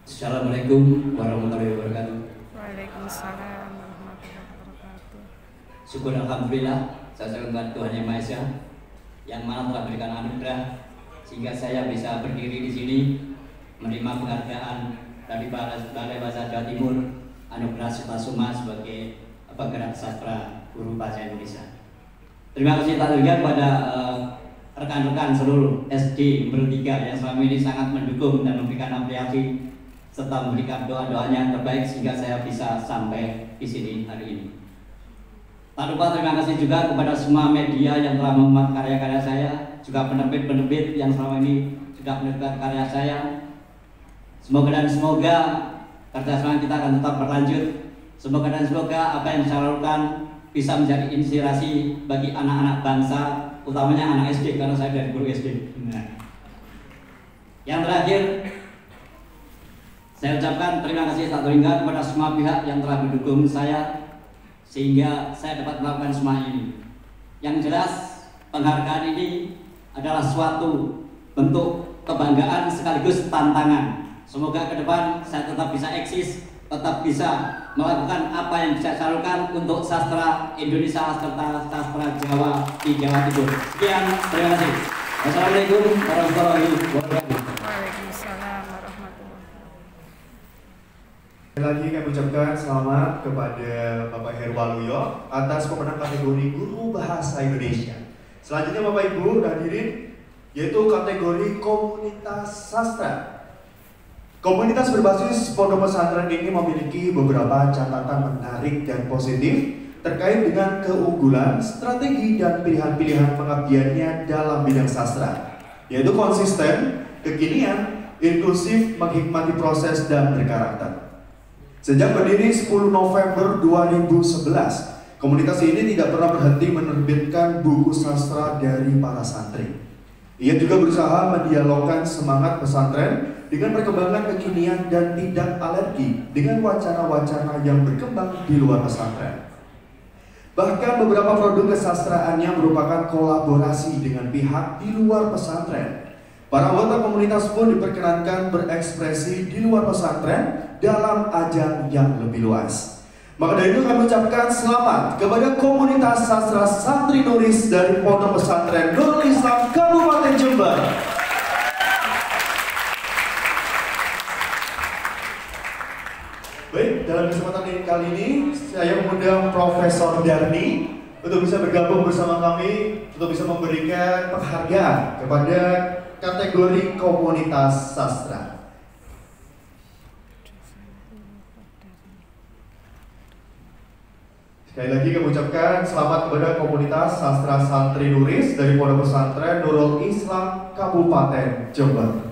Assalamualaikum warahmatullahi wabarakatuh. Waalaikumsalam syukur alhamdulillah saya syukurkan Tuhan Yang Maha Esa yang mana telah berikan anugerah sehingga saya bisa berdiri di sini menerima penghargaan dari Balai Bahasa Jawa Timur Anugerah Sutasoma sebagai penggerak sastra guru bahasa Indonesia. Terima kasih tak terhingga kepada rekan-rekan seluruh SD Number 3 yang selama ini sangat mendukung dan memberikan apresiasi serta memberikan doa-doanya yang terbaik sehingga saya bisa sampai di sini hari ini. Tak lupa terima kasih juga kepada semua media yang telah memuat karya-karya saya, juga penerbit-penerbit yang selama ini sudah menerbitkan karya saya. Semoga karya selanjutnya kita akan tetap berlanjut. Semoga apa yang saya lakukan bisa menjadi inspirasi bagi anak-anak bangsa, utamanya anak SD karena saya dari guru SD. Nah. Yang terakhir, saya ucapkan terima kasih tak terhingga kepada semua pihak yang telah mendukung saya sehingga saya dapat melakukan semua ini. Yang jelas, penghargaan ini adalah suatu bentuk kebanggaan sekaligus tantangan. Semoga ke depan saya tetap bisa eksis, tetap bisa melakukan apa yang bisa saya lakukan untuk sastra Indonesia serta sastra Jawa di Jawa Timur. Sekian, terima kasih. Wassalamualaikum warahmatullahi wabarakatuh. Waalaikumsalam warahmatullahi wabarakatuh. Lagi kami ucapkan selamat kepada Bapak Herwaluyo atas pemenang kategori Guru Bahasa Indonesia. Selanjutnya Bapak Ibu hadirin, yaitu kategori Komunitas Sastra. Komunitas berbasis pondok pesantren ini memiliki beberapa catatan menarik dan positif terkait dengan keunggulan, strategi, dan pilihan-pilihan pengabdiannya dalam bidang sastra, yaitu konsisten, kekinian, inklusif, menghikmati proses, dan berkarakter. Sejak berdiri 10 November 2011, komunitas ini tidak pernah berhenti menerbitkan buku sastra dari para santri. Ia juga berusaha mendialogkan semangat pesantren dengan perkembangan kekinian dan tidak alergi dengan wacana-wacana yang berkembang di luar pesantren. Bahkan beberapa produk kesastraannya merupakan kolaborasi dengan pihak di luar pesantren. Para anggota komunitas pun diperkenankan berekspresi di luar pesantren dalam ajang yang lebih luas. Maka dari itu kami ucapkan selamat kepada komunitas sastra santri nulis dari Pondok Pesantren Nurul Islam Kabupaten Jember. Baik, dalam kesempatan kali ini saya mengundang Profesor Darni untuk bisa bergabung bersama kami untuk bisa memberikan penghargaan kepada kategori komunitas sastra. Sekali lagi kami ucapkan selamat kepada komunitas sastra santri nulis dari Pondok Pesantren Nurul Islam Kabupaten Jember.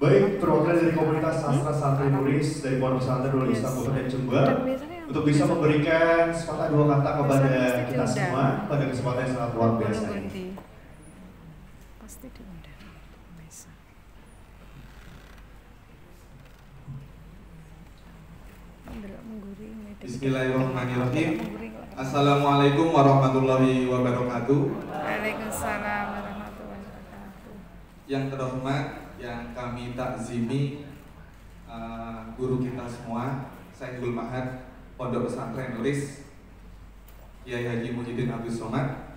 Baik, perwakilan dari komunitas sastra santri nulis dari Pondok Pesantren Nurul Islam Kabupaten Jember untuk bisa memberikan sepatah dua kata kepada kita semua pada kesempatan yang sangat luar biasa ini. Pasti diundang. Bismillahirrahmanirrahim. Assalamualaikum warahmatullahi wabarakatuh. Waalaikumsalam warahmatullahi wabarakatuh. Yang terhormat, yang kami takzimi guru kita semua, Sayyidul Mahad Pondok Pesantren Nulis Kiai Haji Muhyiddin Abdul Somad,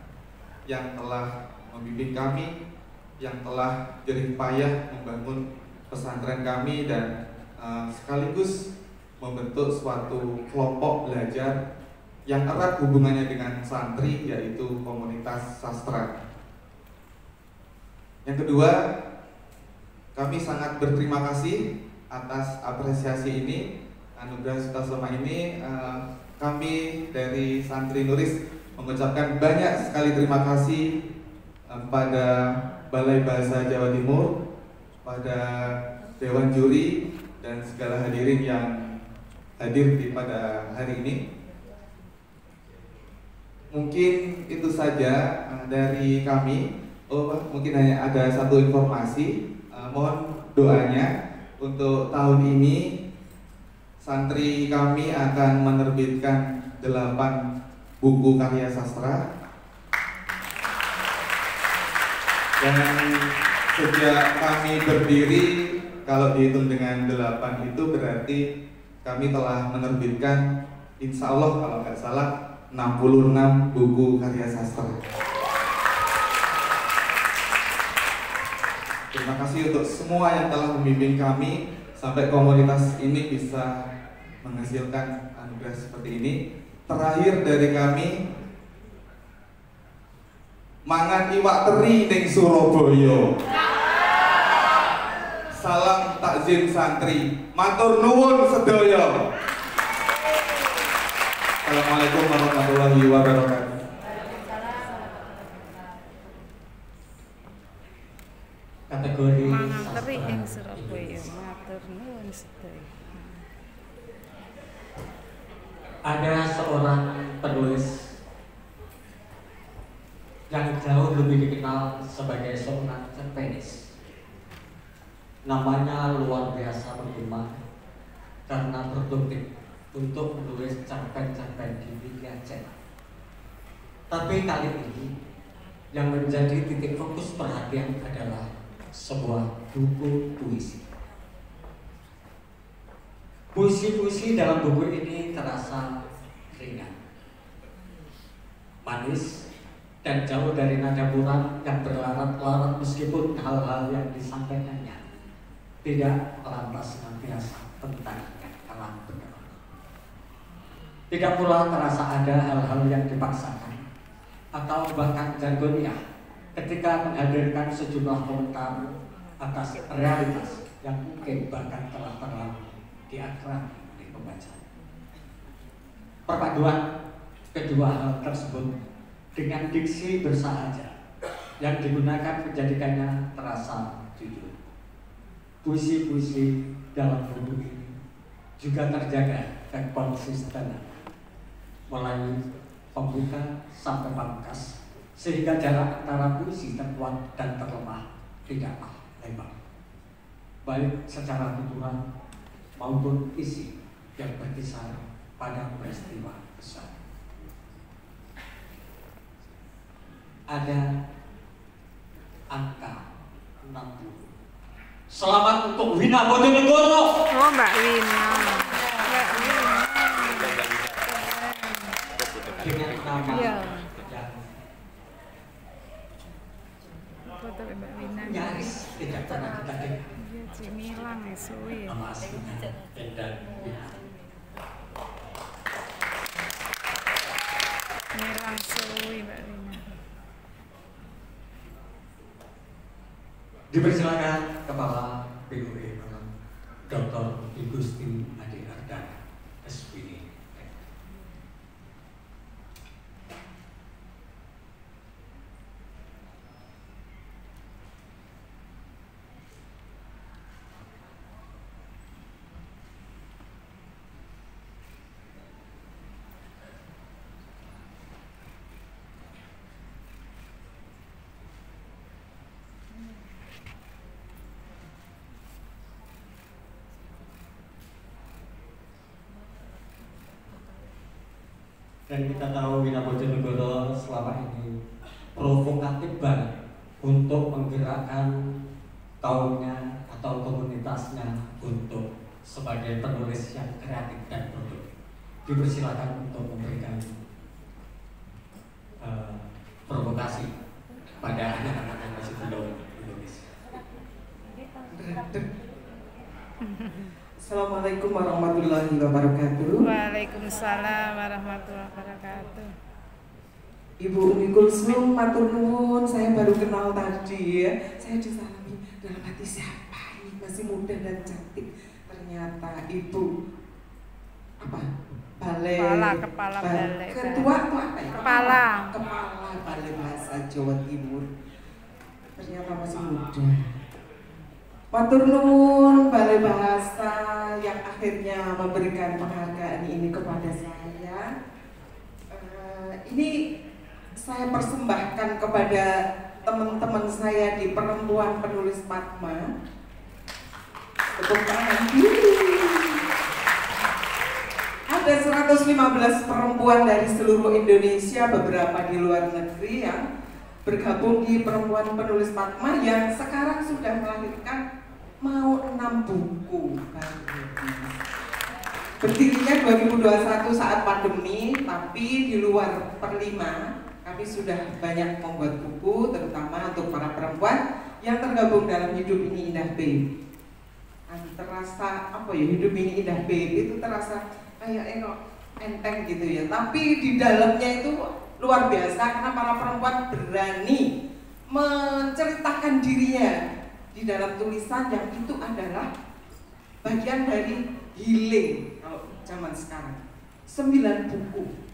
yang telah membimbing kami, yang telah jerih payah membangun pesantren kami dan sekaligus membentuk suatu kelompok belajar yang erat hubungannya dengan santri, yaitu komunitas sastra. Yang kedua, kami sangat berterima kasih atas apresiasi ini, anugerah Sutasoma ini. Kami dari santri nulis mengucapkan banyak sekali terima kasih pada Balai Bahasa Jawa Timur, pada Dewan Juri, dan segala hadirin yang hadir pada hari ini. Mungkin itu saja dari kami. Mungkin hanya ada satu informasi. Mohon doanya untuk tahun ini santri kami akan menerbitkan 8 buku karya sastra. Dan sejak kami berdiri, kalau dihitung dengan 8 itu berarti kami telah menerbitkan, insya Allah kalau nggak salah, 66 buku karya sastra. Terima kasih untuk semua yang telah membimbing kami sampai komunitas ini bisa menghasilkan anugerah seperti ini. Terakhir dari kami, mangan iwak teri ning Surabaya. Salam takzim santri. Matur nuwun sedaya. Assalamualaikum warahmatullahi wabarakatuh. Kategori mangan teri ing Surabaya. Matur nuwun sedaya. Ada seorang penulis yang jauh lebih dikenal sebagai seorang cerpenis. Namanya luar biasa berguna karena produktif untuk menulis cerpen-cerpen di media cetak. Tapi kali ini yang menjadi titik fokus perhatian adalah sebuah buku puisi. Puisi-puisi dalam buku ini terasa ringan, manis, dan jauh dari nada buram yang berlarat-larat meskipun hal-hal yang disampaikannya tidak lantas senantiasa tentang alam benar. Tidak pula terasa ada hal-hal yang dipaksakan atau bahkan jargonia ketika menghadirkan sejumlah komentar atas realitas yang mungkin bahkan telah terlalu diakrabi oleh pembaca. Perpaduan kedua hal tersebut dengan diksi bersahaja yang digunakan menjadikannya terasa jujur. Puisi-puisi dalam buku ini juga terjaga konsistenan mulai pembuka sampai pamungkas, sehingga jarak antara puisi terkuat dan terlemah tidaklah lebar, baik secara tuturan maupun isi yang berkisar pada peristiwa besar. Ada angka 60. Selamat untuk Wina Bojonegoro. Oh, Mbak Wina. Mbak Wina. Dengan nama Iya. yang Foto Mbak Wina. nyaris tidak pernah kita dengar. Iya, Cimilang suwi. Nama aslinya Endan Wina. Cimilang suwi Mbak Wina. Dipersilakan Kepala BUE Dr. Igusti Adi Ardana SPD. Dan kita tahu Wina Bojonegoro selama ini provokatif banget untuk menggerakkan kaumnya atau komunitasnya untuk sebagai penulis yang kreatif dan produktif. Dipersilakan untuk memberikan provokasi pada anak-anak yang masih belum menulis. Assalamualaikum warahmatullahi wabarakatuh. Waalaikumsalam warahmatullahi wabarakatuh. Ibu Umi Kulsum, matur nuwun. Saya baru kenal tadi ya. Saya disalami dalam hati, siapa ini masih muda dan cantik. Ternyata Ibu apa? Balai. Kepala balai. Ketua tuh apa ya? Kepala Balai Bahasa Jawa Timur. Ternyata masih muda. Matur nuwun Balai Bahasa yang akhirnya memberikan penghargaan ini kepada saya. Ini saya persembahkan kepada teman-teman saya di Perempuan Penulis Padma. Tepuk tangan. Ada 115 perempuan dari seluruh Indonesia, beberapa di luar negeri yang bergabung di Perempuan Penulis Padma yang sekarang sudah melahirkan mau 6 buku. Berdirinya 2021 saat pandemi, tapi di luar per-5 kami sudah banyak membuat buku, terutama untuk para perempuan yang tergabung dalam Hidup Ini Indah Babe. Terasa apa ya, Hidup Ini Indah Babe itu terasa kayak enteng gitu ya, tapi di dalamnya itu luar biasa karena para perempuan berani menceritakan dirinya di dalam tulisan yang itu adalah bagian dari healing kalau zaman sekarang. 9 buku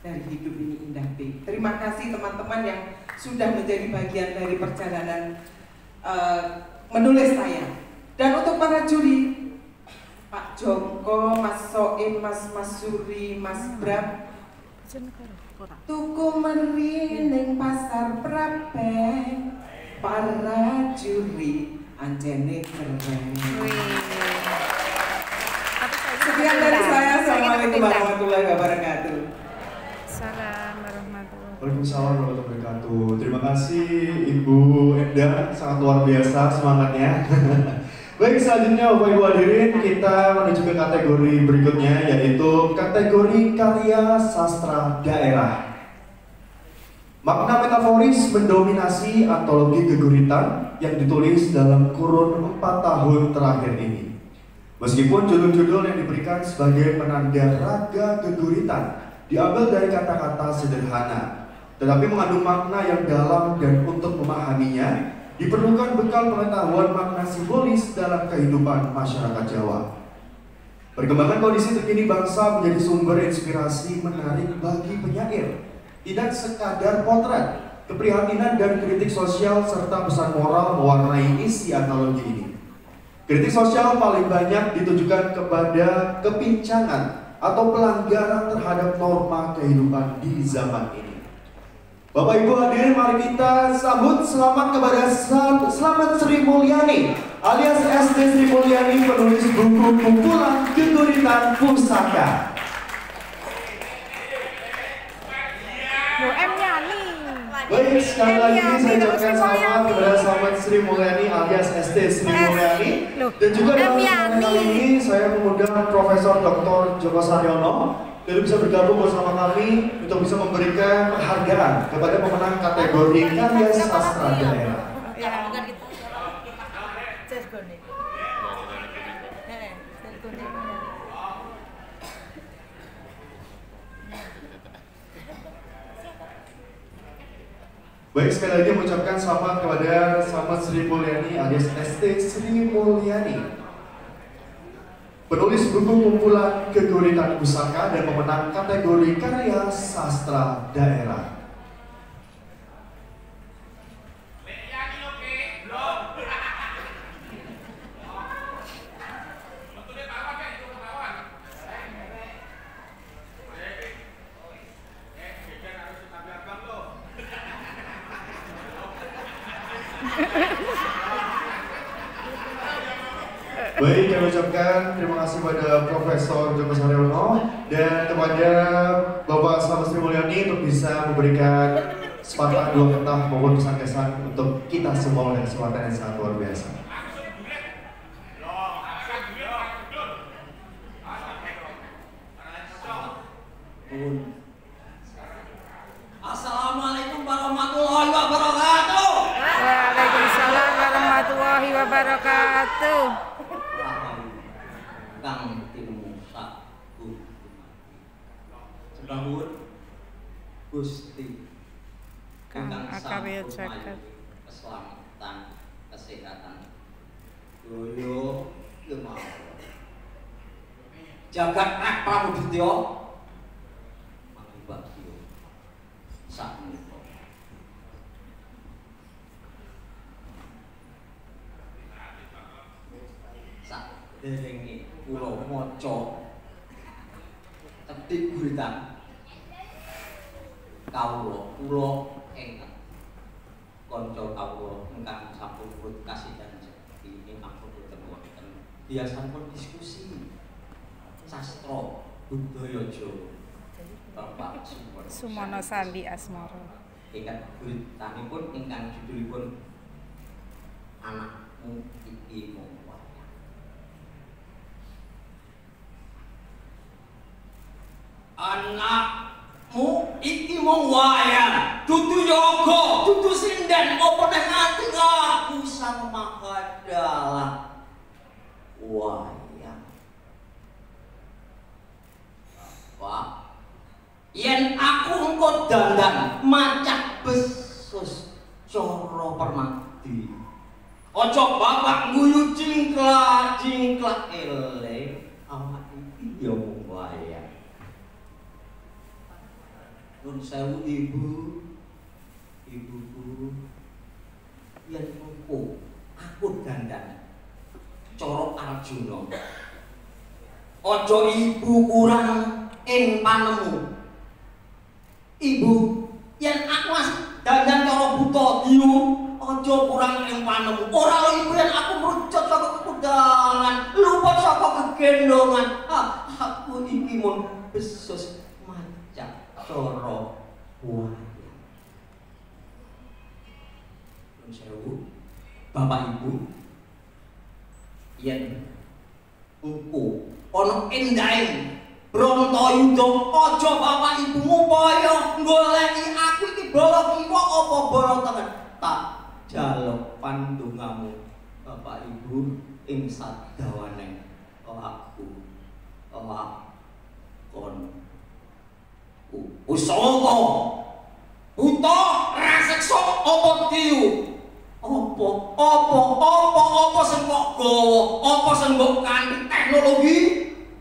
dari Hidup Ini Indah Babe. Terima kasih teman-teman yang sudah menjadi bagian dari perjalanan menulis saya. Dan untuk para juri, Pak Joko, Mas Soim, Mas Suri, Mas Bram, tuku merining pasar Prabeng, para juri anjene keren. Sekian dari saya. Assalamualaikum warahmatullahi wabarakatuh. Waalaikumsalam warahmatullahi wabarakatuh. Terima kasih Ibu Enda, sangat luar biasa semangatnya. Baik, selanjutnya Bapak Ibu hadirin, kita menuju ke kategori berikutnya, yaitu kategori karya sastra daerah. Makna metaforis mendominasi antologi Geguritan yang ditulis dalam kurun 4 tahun terakhir ini. Meskipun judul-judul yang diberikan sebagai penanda raga Geguritan diambil dari kata-kata sederhana, tetapi mengandung makna yang dalam, dan untuk memahaminya diperlukan bekal pengetahuan makna simbolis dalam kehidupan masyarakat Jawa. Perkembangan kondisi terkini bangsa menjadi sumber inspirasi menarik bagi penyair. Tidak sekadar potret, keprihatinan dan kritik sosial serta pesan moral mewarnai isi antologi ini. Kritik sosial paling banyak ditujukan kepada kepincangan atau pelanggaran terhadap norma kehidupan di zaman ini. Bapak Ibu hadirin, mari kita sambut selamat kepada Selamat Sri Mulyani alias SD Sri Mulyani, penulis buku kumpulan Geguritan Pusaka. Baik, sekali lagi saya ucapkan selamat kepada Selamat Sri Mulyani alias SD Sri Mulyani. Dan juga dalam kesempatan kali ini saya mengundang Profesor Dr. Joko Saryono dan bisa bergabung bersama kami untuk bisa memberikan penghargaan kepada pemenang kategori karya sastra daerah. Baik, sekali lagi mengucapkan selamat kepada Selamat Sri Mulyani alias SD Sri Mulyani, penulis buku kumpulan Geguritan Pusaka dan pemenang kategori karya sastra daerah. Baik, kami ucapkan terima kasih kepada Profesor Joko Saryono dan kepada Bapak Selamat Sri Mulyani untuk bisa memberikan sepatah dua kata maupun kesan-kesan untuk kita semua dengan kesempatan yang sangat luar biasa. Assalamualaikum warahmatullahi wabarakatuh. Waalaikumsalam warahmatullahi wabarakatuh. Kang Timusa Sembahun Gusti Kang Akarya Jagat, keselamatan, kesehatan Yoyo Gemawon Jagat Pramuditya Mangbagyo Sakmenika. Saderenge kula maca tetik guritan kawula kula ingkang kanca kawula ingkang sampun purut kasih dan sekti ingkang purut wonten biasanipun diskusi sastra budaya Jawa Bapak Sumono Sandi Asmara ingkang beritanipun ingkang judulipun Anakmu Iki Mung Wayang. Anakmu iki mung wayang, dudu yoga, dudu sinden, apa nek nganti aku Sang Maha Dalang wayang. Pak, yen aku engko dandan macak besus cara permati. Aja bapak guyu jingklak eleng, awak iki ya mung wayang. Nun sewu ibuku, yen engko aku dandan cara Arjuna. Aja ibu kurang ing panemu. Ibu, yen aku asih dandan cara buta diu, aja kurang ing panemu. Ora ibu yen aku merucut saka kekudangan, luput saka kegendongan. Aku iki mun besus macak cara wayang. Nun sewu, Bapak Ibu, yen engko ana endahing Brontoyuda, aja Bapak Ibu ngupaya goleki aku iki bala kiwa apa bala tengen. Tak jaluk pandongamu Bapak Ibu ing sadawaning laku lakon usaha buta raseksa apa diu apa sing kok gawa apa sing mbok kanthi teknologi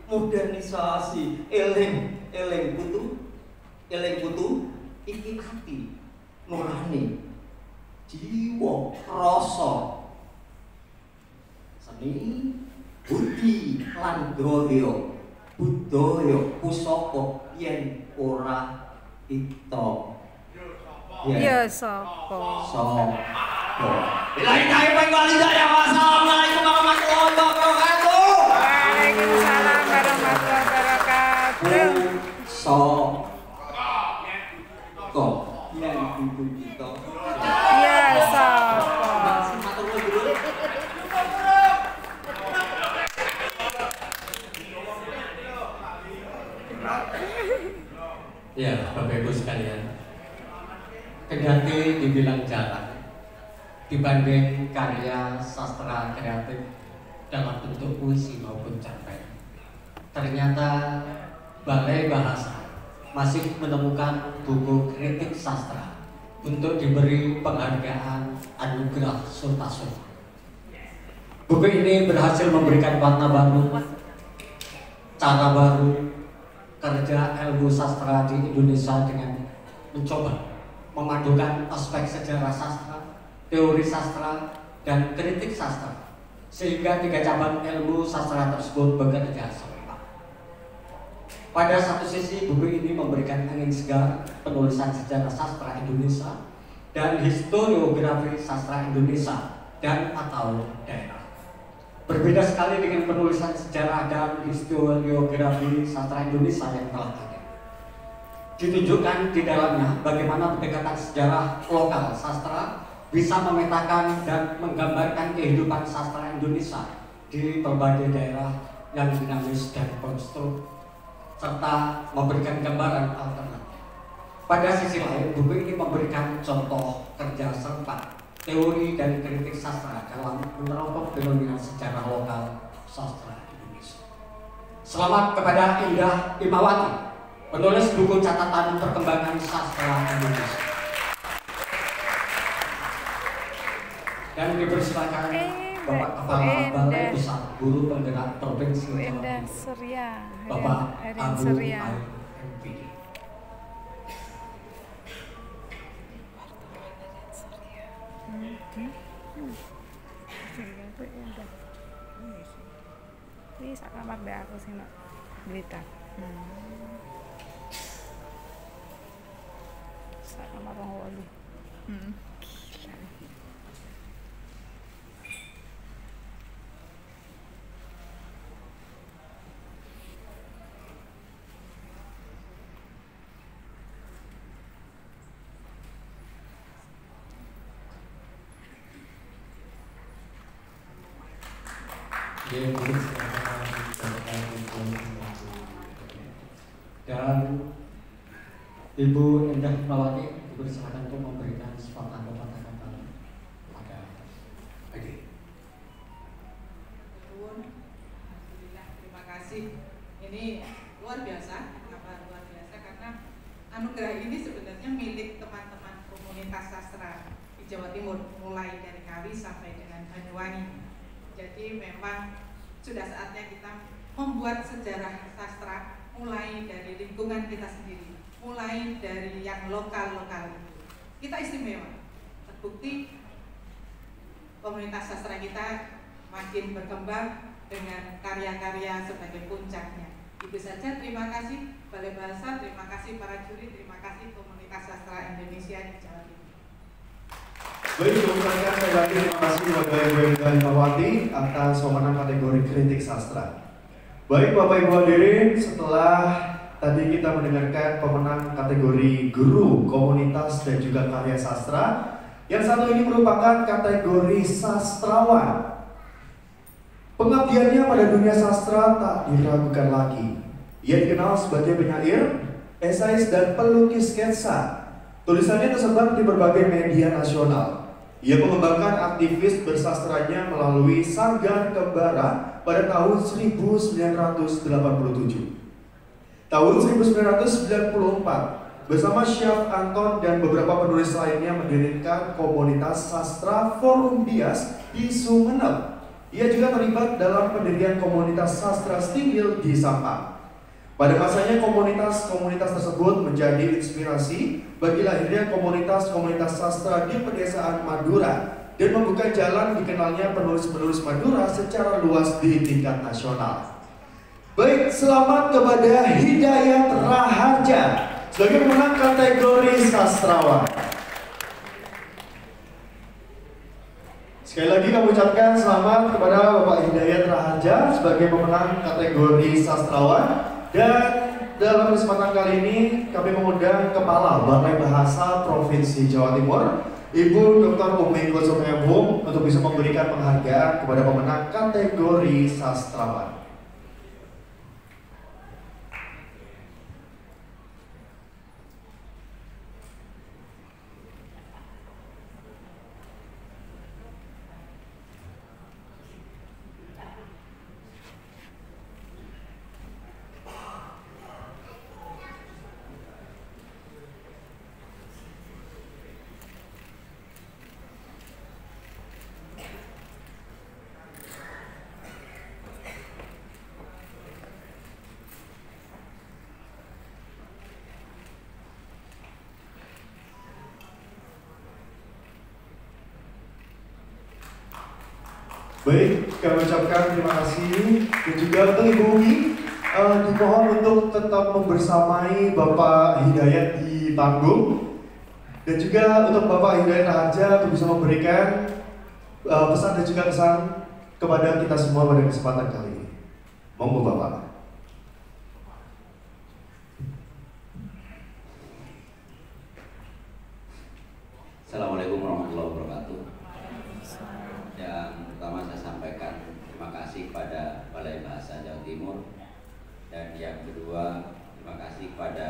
modernisasi eling putu iki ati nurani jiwa rasa seni budi lan budaya pusaka yen ora ito ya sapa Bilahi tayo penggali daya. Wassalamualaikum warahmatullahi wabarakatuh. Waalaikumsalam warahmatullahi wabarakatuh. Kok yang ibu kita ya sapa Ya, Bapak Ibu sekalian, kendati dibilang jarang dibanding karya sastra kreatif dalam bentuk puisi maupun cerpen, ternyata Balai Bahasa masih menemukan buku kritik sastra untuk diberi penghargaan anugerah Sultasun. Buku ini berhasil memberikan warna baru, cara baru kerja ilmu sastra di Indonesia dengan mencoba memadukan aspek sejarah sastra, teori sastra, dan kritik sastra, sehingga 3 cabang ilmu sastra tersebut bekerja sama. Pada satu sisi, buku ini memberikan angin segar penulisan sejarah sastra Indonesia dan historiografi sastra Indonesia dan atau daerah. Berbeda sekali dengan penulisan sejarah dan historiografi sastra Indonesia yang telah ada. Ditunjukkan di dalamnya bagaimana pendekatan sejarah lokal sastra bisa memetakan dan menggambarkan kehidupan sastra Indonesia di berbagai daerah yang dinamis dan konstruk, serta memberikan gambaran alternatif. Pada sisi lain, buku ini memberikan contoh kerja serta teori dan kritik sastra dalam meneropong fenomena sejarah lokal sastra Indonesia. Selamat kepada Indah Imawati, penulis buku catatan perkembangan sastra Indonesia. Dan dipersilakan Bapak Kepala Balai Besar Guru Penggerak Provinsi Jawa Timur, Bapak Abu MPD. Ini sak kamar be aku sih nak berita. sama orang wali. Dan Ibu Endah Nawati dipersilakan untuk memberikan sepatah kata-kata pada Adi. Alhamdulillah, terima kasih. Ini luar biasa. Kenapa luar biasa? Karena anugerah ini sebenarnya milik teman-teman komunitas sastra di Jawa Timur, mulai dari Ngawi sampai dengan Banyuwangi. Jadi memang sudah saatnya kita membuat sejarah sastra mulai dari lingkungan kita sendiri, mulai dari yang lokal-lokal itu. Kita istimewa. Terbukti komunitas sastra kita makin berkembang dengan karya-karya sebagai puncaknya. Itu saja, terima kasih Balai Bahasa, terima kasih para juri, terima kasih komunitas sastra Indonesia di Jawa Timur. Baik, saya sekali lagi terima kasih kepada Ibu Endah Nawati atas pemenang kategori kritik sastra. Baik Bapak Ibu hadirin, setelah tadi kita mendengarkan pemenang kategori guru, komunitas dan juga karya sastra, yang satu ini merupakan kategori sastrawan. Pengabdiannya pada dunia sastra tak diragukan lagi. Ia dikenal sebagai penyair, esais dan pelukis sketsa. Tulisannya tersebar di berbagai media nasional. Ia mengembangkan aktivis bersastranya melalui Sanggar Kembara pada tahun 1987. Tahun 1994, bersama Chef Anton dan beberapa penulis lainnya mendirikan komunitas sastra Forum Bias di Sumeneb. Ia juga terlibat dalam pendirian komunitas sastra Stinggil di Sampang. Pada masanya komunitas-komunitas tersebut menjadi inspirasi bagi lahirnya komunitas-komunitas sastra di pedesaan Madura dan membuka jalan dikenalnya penulis-penulis Madura secara luas di tingkat nasional. Baik, selamat kepada Hidayat Raharja sebagai pemenang kategori sastrawan. Sekali lagi kami ucapkan selamat kepada Bapak Hidayat Raharja sebagai pemenang kategori sastrawan. Dan dalam kesempatan kali ini kami mengundang Kepala Balai Bahasa Provinsi Jawa Timur, Ibu Dr. Umi Kulsum Embung, untuk bisa memberikan penghargaan kepada pemenang kategori sastrawan. Baik, kami ucapkan terima kasih dan juga untuk Ibu Umi dimohon untuk tetap membersamai Bapak Hidayat di panggung dan juga untuk Bapak Hidayat Raharja untuk bisa memberikan pesan dan juga kesan kepada kita semua pada kesempatan kali ini. Monggo Bapak. Assalamualaikum warahmatullahi wabarakatuh. Yang pertama saya sampaikan terima kasih kepada Balai Bahasa Jawa Timur, dan yang kedua terima kasih kepada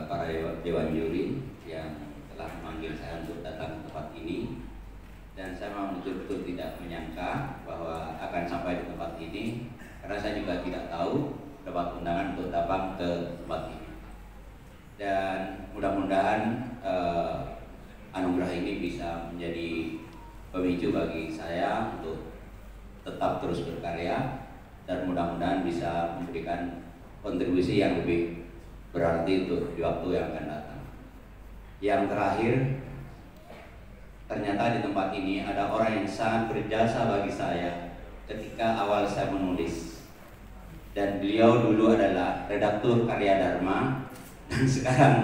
para dewan juri yang telah memanggil saya untuk datang ke tempat ini, dan saya memang betul-betul tidak menyangka bahwa akan sampai di tempat ini, karena saya juga tidak tahu dapat undangan untuk datang ke tempat ini. Dan mudah-mudahan anugerah ini bisa menjadi pemicu bagi saya untuk tetap terus berkarya, dan mudah-mudahan bisa memberikan kontribusi yang lebih berarti untuk di waktu yang akan datang. Yang terakhir, ternyata di tempat ini ada orang yang sangat berjasa bagi saya ketika awal saya menulis, dan beliau dulu adalah redaktur Karya Dharma dan sekarang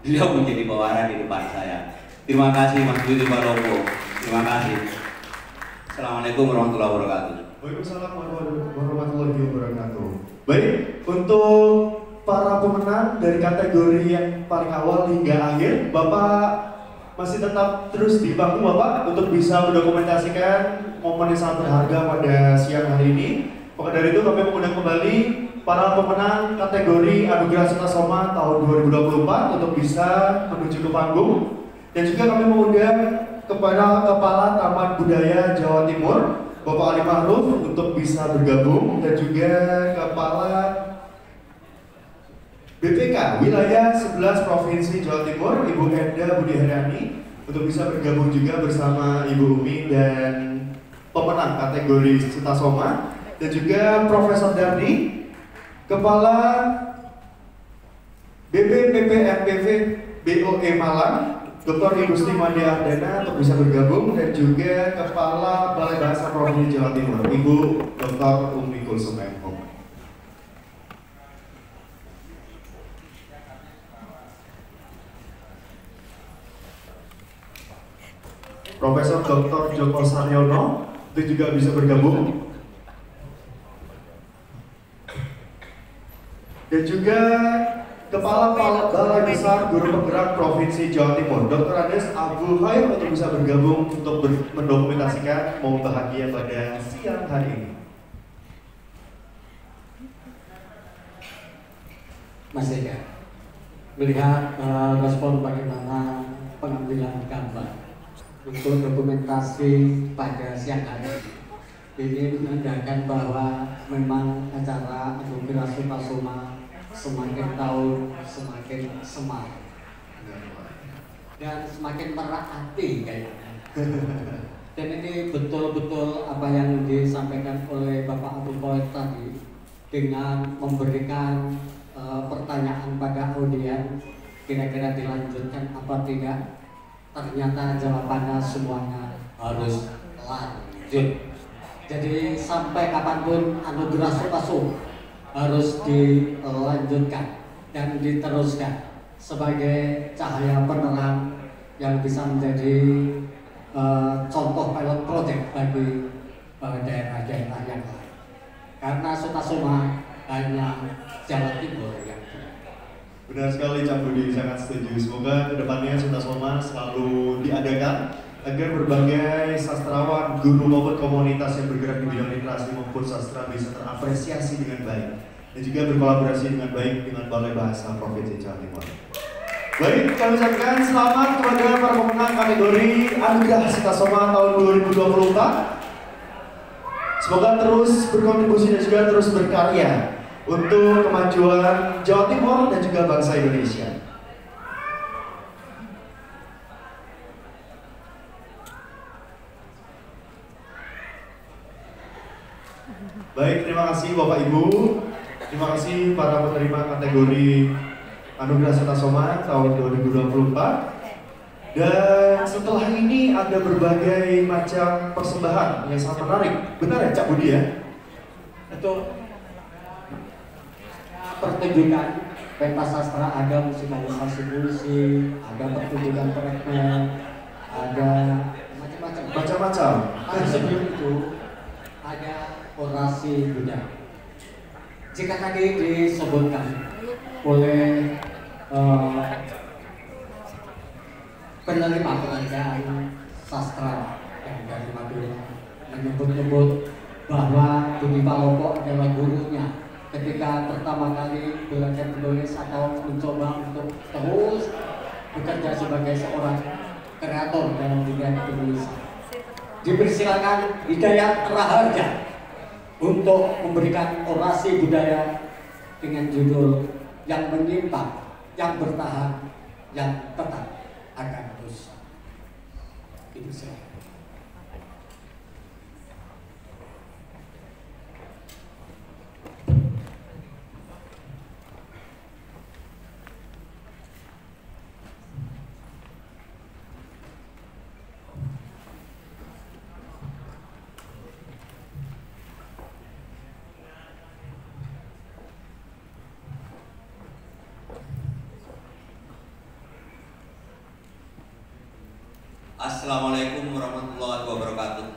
beliau menjadi pewaran di depan saya. Terima kasih Mas Budi Palopo. Terima kasih. Assalamualaikum warahmatullahi wabarakatuh. Waalaikumsalam warahmatullahi wabarakatuh. Baik, untuk para pemenang dari kategori yang paling awal hingga akhir, Bapak masih tetap terus di bangku Bapak untuk bisa mendokumentasikan momen yang sangat berharga pada siang hari ini. Maka dari itu kami mengundang kembali para pemenang kategori Anugerah Sutasoma tahun 2024 untuk bisa menuju ke panggung. Dan juga kami mengundang kepada Kepala Taman Budaya Jawa Timur, Bapak Ali Ma'ruf, untuk bisa bergabung, dan juga Kepala BPK Wilayah 11 Provinsi Jawa Timur, Ibu Enda Budi Haryani, untuk bisa bergabung juga bersama Ibu Umi dan pemenang kategori Sutasoma, dan juga Profesor Dardi, Kepala BPPPMPV BOE Malang, Dr. Ibu Sri Mandi Ardana, untuk bisa bergabung, dan juga Kepala Balai Bahasa Provinsi Jawa Timur, Ibu Dr. Umi Kulsum M.Hum. Profesor Dr. Joko Saryono itu juga bisa bergabung, dan juga Kepala Balai Besar Guru Penggerak Provinsi Jawa Timur, Dr. Andes Abdul Khair, untuk bisa bergabung untuk mendokumentasikan momen bahagia pada siang hari ini. Mas Eka, melihat respon bagaimana pengambilan gambar untuk dokumentasi pada siang hari ini menandakan bahwa memang acara Anugerah Sutasoma semakin tahun semakin semangat dan semakin merahati kayaknya. Dan ini betul-betul apa yang disampaikan oleh Bapak Abdul Qadir tadi, dengan memberikan pertanyaan pada audien, kira-kira dilanjutkan apa tidak, ternyata jawabannya semuanya harus lanjut. Jadi sampai kapanpun Anugerah Sutasoma harus dilanjutkan dan diteruskan sebagai cahaya penerang yang bisa menjadi contoh pilot project bagi daerah-daerah yang lain. Karena Sutasoma hanya Jawa Timur yang benar sekali, Cak Budi, sangat setuju. Semoga kedepannya Sutasoma selalu diadakan agar berbagai sastrawan, guru maupun komunitas yang bergerak di bidang literasi maupun sastra bisa terapresiasi dengan baik dan juga berkolaborasi dengan baik dengan Balai Bahasa Provinsi Jawa Timur. Baik, kami ucapkan selamat kepada para pemenang kategori Anugerah Sutasoma tahun 2024. Semoga terus berkontribusi dan juga terus berkarya untuk kemajuan Jawa Timur dan juga bangsa Indonesia. Baik, terima kasih Bapak Ibu, terima kasih para penerima kategori Anugerah Sutasoma tahun 2024. Dan setelah ini ada berbagai macam persembahan yang sangat menarik. Benar ya Cak Budi ya? Itu pertunjukan pentas sastra, ada musikalisasi puisi, ada pertunjukan perekmen, ada macam-macam. Tapi sebelum itu ada orasi budaya. Jika tadi disebutkan oleh penerima penghargaan sastra yang dari Madura menyebut-nyebut bahwa Budi Palopo adalah gurunya ketika pertama kali belajar menulis atau mencoba untuk terus bekerja sebagai seorang kreator dalam dunia penulisan. Dipersilakan Hidayat Raharja untuk memberikan orasi budaya dengan judul Yang Menyimpang, Yang Bertahan, Yang Tetap Akan Terus. Dipersilakan. Assalamualaikum warahmatullahi wabarakatuh.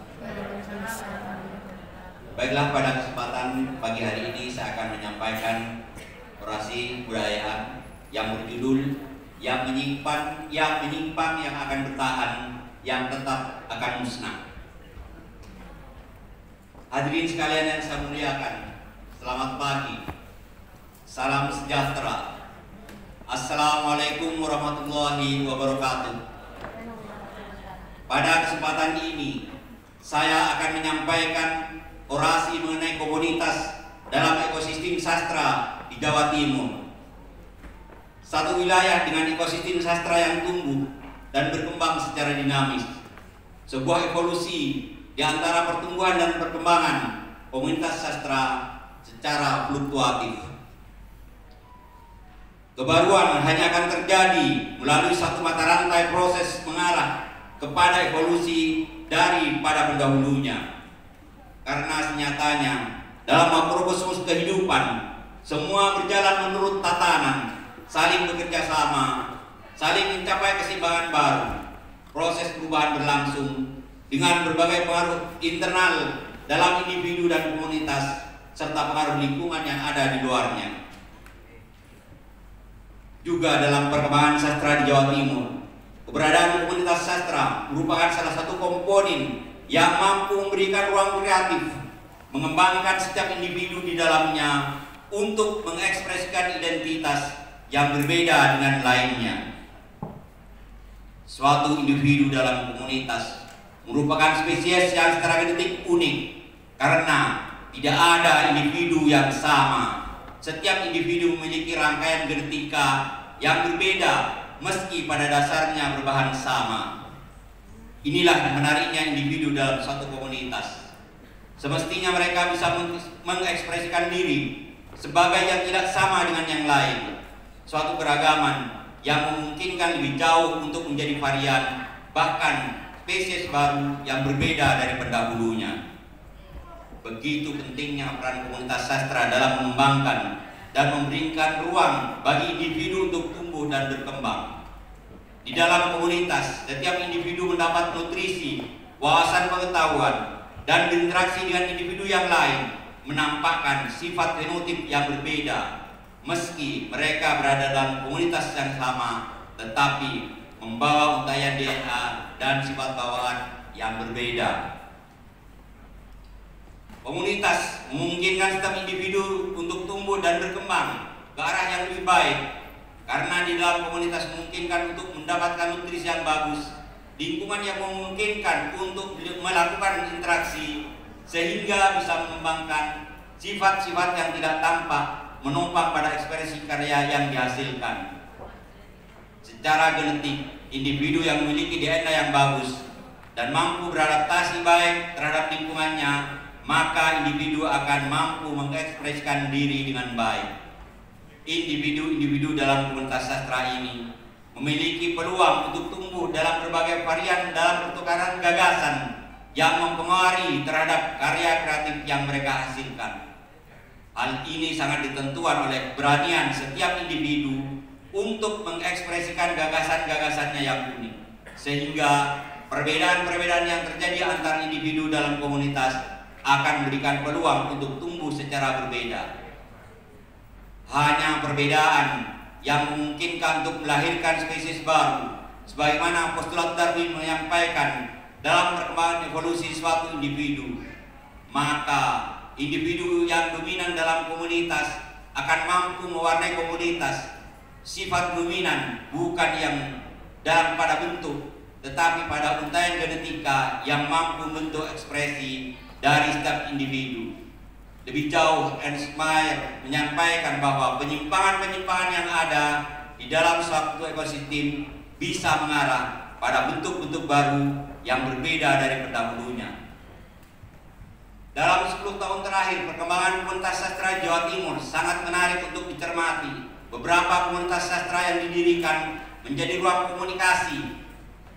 Baiklah, pada kesempatan pagi hari ini saya akan menyampaikan orasi kebudayaan yang berjudul yang menyimpang yang akan bertahan, yang tetap akan musnah. Hadirin sekalian yang saya muliakan, selamat pagi, salam sejahtera. Assalamualaikum warahmatullahi wabarakatuh. Pada kesempatan ini, saya akan menyampaikan orasi mengenai komunitas dalam ekosistem sastra di Jawa Timur. Satu wilayah dengan ekosistem sastra yang tumbuh dan berkembang secara dinamis. Sebuah evolusi di antara pertumbuhan dan perkembangan komunitas sastra secara fluktuatif. Kebaruan hanya akan terjadi melalui satu mata rantai proses mengarah kepada evolusi daripada pendahulunya. Karena senyatanya dalam makrokosmos kehidupan semua berjalan menurut tatanan, saling bekerja sama, saling mencapai keseimbangan baru. Proses perubahan berlangsung dengan berbagai pengaruh internal dalam individu dan komunitas serta pengaruh lingkungan yang ada di luarnya. Juga dalam perkembangan sastra di Jawa Timur, keberadaan komunitas sastra merupakan salah satu komponen yang mampu memberikan ruang kreatif, mengembangkan setiap individu di dalamnya untuk mengekspresikan identitas yang berbeda dengan lainnya. Suatu individu dalam komunitas merupakan spesies yang secara genetik unik karena tidak ada individu yang sama. Setiap individu memiliki rangkaian genetika yang berbeda meski pada dasarnya berbahan sama. Inilah menariknya individu dalam suatu komunitas. Semestinya mereka bisa mengekspresikan diri sebagai yang tidak sama dengan yang lain. Suatu keragaman yang memungkinkan lebih jauh untuk menjadi varian, bahkan spesies baru yang berbeda dari pendahulunya. Begitu pentingnya peran komunitas sastra dalam mengembangkan dan memberikan ruang bagi individu untuk tumbuh dan berkembang. Di dalam komunitas, setiap individu mendapat nutrisi, wawasan pengetahuan, dan berinteraksi dengan individu yang lain, menampakkan sifat fenotip yang berbeda. Meski mereka berada dalam komunitas yang sama, tetapi membawa untaian DNA dan sifat bawaan yang berbeda. Komunitas memungkinkan setiap individu untuk tumbuh dan berkembang ke arah yang lebih baik. Karena di dalam komunitas memungkinkan untuk mendapatkan nutrisi yang bagus, lingkungan yang memungkinkan untuk melakukan interaksi, sehingga bisa mengembangkan sifat-sifat yang tidak tampak menumpang pada ekspresi karya yang dihasilkan. Secara genetik, individu yang memiliki DNA yang bagus dan mampu beradaptasi baik terhadap lingkungannya, maka individu akan mampu mengekspresikan diri dengan baik. Individu-individu dalam komunitas sastra ini memiliki peluang untuk tumbuh dalam berbagai varian dalam pertukaran gagasan yang mempengaruhi terhadap karya kreatif yang mereka hasilkan. Hal ini sangat ditentukan oleh keberanian setiap individu untuk mengekspresikan gagasan-gagasannya yang unik, sehingga perbedaan-perbedaan yang terjadi antar individu dalam komunitas akan memberikan peluang untuk tumbuh secara berbeda. Hanya perbedaan yang memungkinkan untuk melahirkan spesies baru, sebagaimana postulat Darwin menyampaikan dalam perkembangan evolusi suatu individu. Maka individu yang dominan dalam komunitas akan mampu mewarnai komunitas. Sifat dominan bukan yang dalam pada bentuk, tetapi pada untaian genetika yang mampu membentuk ekspresi dari setiap individu. Lebih jauh, Ernst Mayr menyampaikan bahwa penyimpangan-penyimpangan yang ada di dalam suatu ekosistem bisa mengarah pada bentuk-bentuk baru yang berbeda dari pendahulunya. Dalam 10 tahun terakhir, perkembangan komunitas sastra Jawa Timur sangat menarik untuk dicermati. Beberapa komunitas sastra yang didirikan menjadi ruang komunikasi,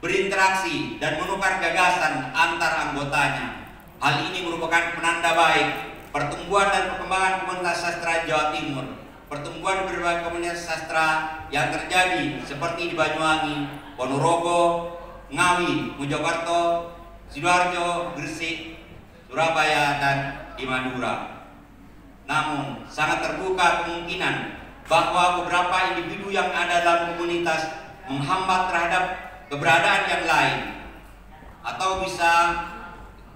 berinteraksi, dan menukar gagasan antar anggotanya. Hal ini merupakan penanda baik pertumbuhan dan perkembangan komunitas sastra Jawa Timur. Pertumbuhan berbagai komunitas sastra yang terjadi seperti di Banyuwangi, Ponorogo, Ngawi, Mojokerto, Sidoarjo, Gresik, Surabaya, dan di Madura. Namun sangat terbuka kemungkinan bahwa beberapa individu yang ada dalam komunitas menghambat terhadap keberadaan yang lain, atau bisa